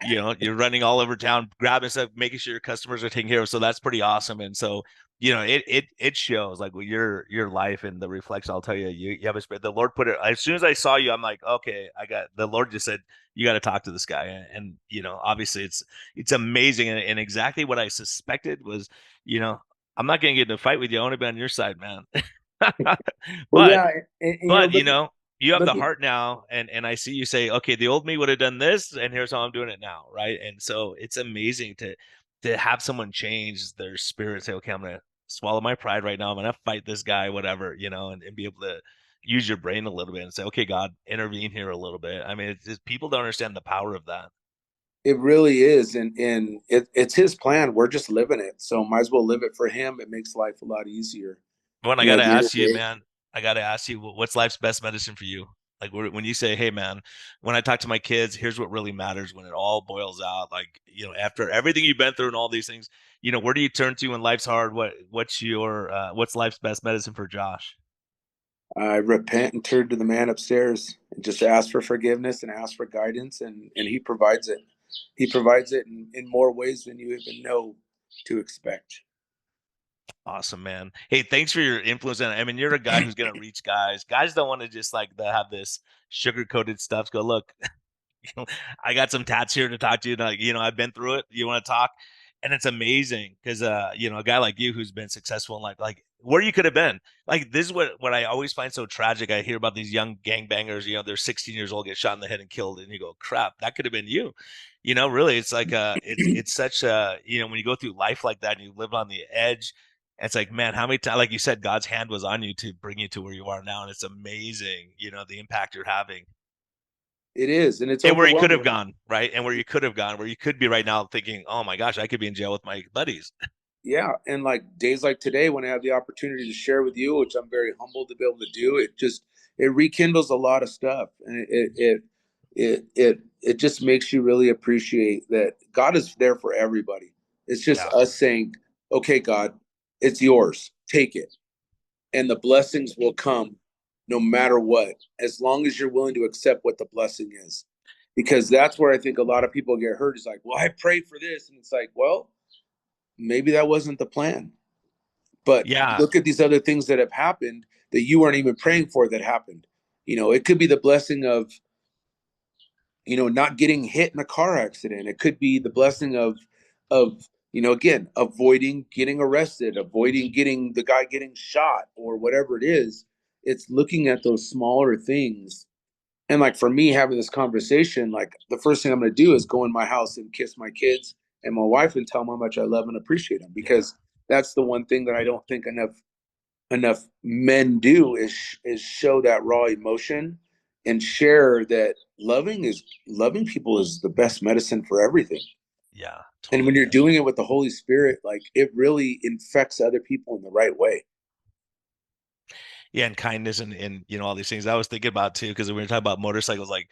You're running all over town, grabbing stuff, making sure your customers are taken care of. So that's pretty awesome. And so, it shows like with your life and the reflection. I'll tell you, you have a spirit. The Lord put it as soon as I saw you, I'm like, okay, I got the Lord just said, you got to talk to this guy. And obviously it's amazing. And exactly what I suspected was, you know, I'm not gonna get in a fight with you. I want to be on your side, man. Well, But yeah, and but you have look the at heart now, and I see you say, okay, the old me would have done this, and here's how I'm doing it now, right? And so it's amazing to have someone change their spirit, say, okay, I'm gonna swallow my pride right now, I'm gonna fight this guy, whatever, and be able to use your brain a little bit and say, okay, God, intervene here a little bit. I mean, it's just, people don't understand the power of that. it really is, and it's His plan. We're just living it, so might as well live it for Him. It makes life a lot easier. When I At gotta the end of ask the you, day, man, I gotta ask you, what's life's best medicine for you? Like when you say, "Hey, man," when I talk to my kids, here's what really matters when it all boils out. Like after everything you've been through and all these things, where do you turn to when life's hard? What's life's best medicine for Josh? I repent and turn to the man upstairs and just ask for forgiveness and ask for guidance, and He provides it. He provides it in more ways than you even know to expect. Awesome, man. Hey, thanks for your influence. And I mean, you're a guy who's gonna reach guys. Guys don't want to just like have this sugar coated stuff. Go look, I got some tats here to talk to you. Like, I've been through it. You want to talk? And it's amazing because a guy like you who's been successful in life, like where you could have been. Like this is what I always find so tragic. I hear about these young gangbangers, they're 16 years old, get shot in the head and killed, and you go, crap, that could have been you. Really, it's like it's such a when you go through life like that and you live on the edge, it's like, man, how many times, like you said, God's hand was on you to bring you to where you are now, and it's amazing, the impact you're having. It is, and it's And where you could have overwhelming. gone, right? And where you could have gone, where you could be right now thinking, oh my gosh, I could be in jail with my buddies. Yeah, and like days like today, when I have the opportunity to share with you, which I'm very humbled to be able to do, it rekindles a lot of stuff, and it just makes you really appreciate that God is there for everybody. It's just Yeah. us saying, "Okay, God, it's yours. Take it," and the blessings will come no matter what, as long as you're willing to accept what the blessing is. Because that's where I think a lot of people get hurt. Is like, "Well, I prayed for this," and it's like, well, maybe that wasn't the plan. But Yeah. look at these other things that have happened that you weren't even praying for that happened. It could be the blessing of, not getting hit in a car accident. It could be the blessing of again, avoiding getting arrested, avoiding getting the guy getting shot or whatever it is. It's looking at those smaller things. And like for me, having this conversation, like the first thing I'm going to do is go in my house and kiss my kids and my wife and tell them how much I love and appreciate them, Yeah. because that's the one thing that I don't think enough men do is show that raw emotion and share that loving people is the best medicine for everything. Yeah, And when totally, you're man. doing it with the Holy Spirit, like it really infects other people in the right way. Yeah, and kindness and all these things I was thinking about too, because we were talking about motorcycles. Like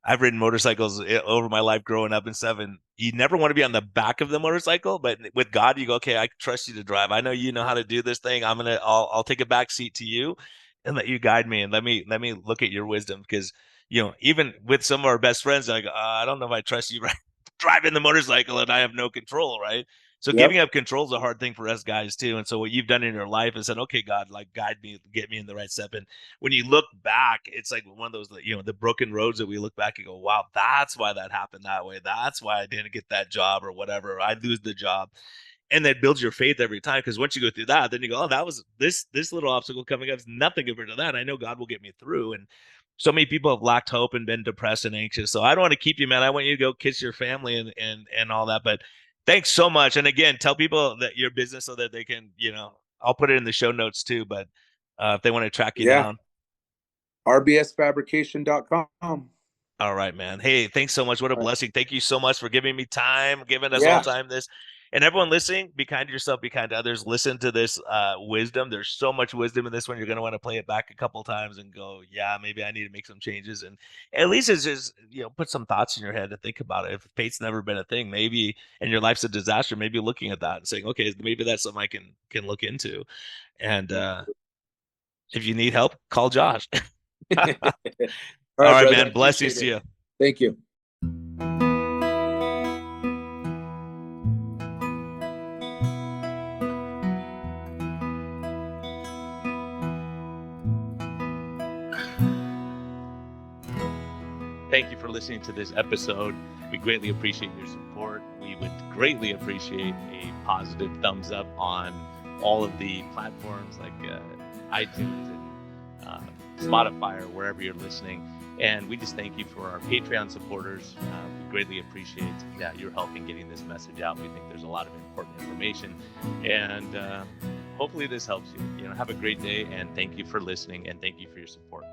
I've ridden motorcycles over my life growing up and stuff, and you never want to be on the back of the motorcycle, but with God, you go, okay, I trust you to drive. I know you know how to do this thing. I'll take a back seat to you and let you guide me, and let me look at your wisdom, because even with some of our best friends, like I don't know if I trust you, right, driving the motorcycle and I have no control, right? So Yep. giving up control is a hard thing for us guys too. And so what you've done in your life is said, okay, God, like guide me, get me in the right step. And when you look back, it's like one of those, the broken roads that we look back and go, wow, that's why that happened that way. That's why I didn't get that job or whatever. I lose the job. And that builds your faith every time. Because once you go through that, then you go, oh, that was this little obstacle coming up is nothing compared to that. I know God will get me through. And so many people have lacked hope and been depressed and anxious. So I don't want to keep you, man. I want you to go kiss your family and all that. But thanks so much. And again, tell people that your business so that they can, I'll put it in the show notes too. But if they want to track you Yeah. down. rbsfabrication.com. All right, man. Hey, thanks so much. What a All right. blessing. Thank you so much for giving me time, giving us all Yeah. time this. And everyone listening, be kind to yourself, be kind to others. Listen to this wisdom. There's so much wisdom in this one. You're going to want to play it back a couple times and go, yeah, maybe I need to make some changes. And at least it's just, put some thoughts in your head to think about it. If faith's never been a thing, maybe, and your life's a disaster, maybe looking at that and saying, okay, maybe that's something I can look into. And if you need help, call Josh. All All right, right, brother. I man. appreciate Blessings to it. you. Thank you. Thank you for listening to this episode. We greatly appreciate your support. We would greatly appreciate a positive thumbs up on all of the platforms like iTunes and uh, Spotify or wherever you're listening. And we just thank you for our Patreon supporters. We greatly appreciate your help in getting this message out. We think there's a lot of important information. And hopefully this helps you. Have a great day. And thank you for listening. And thank you for your support.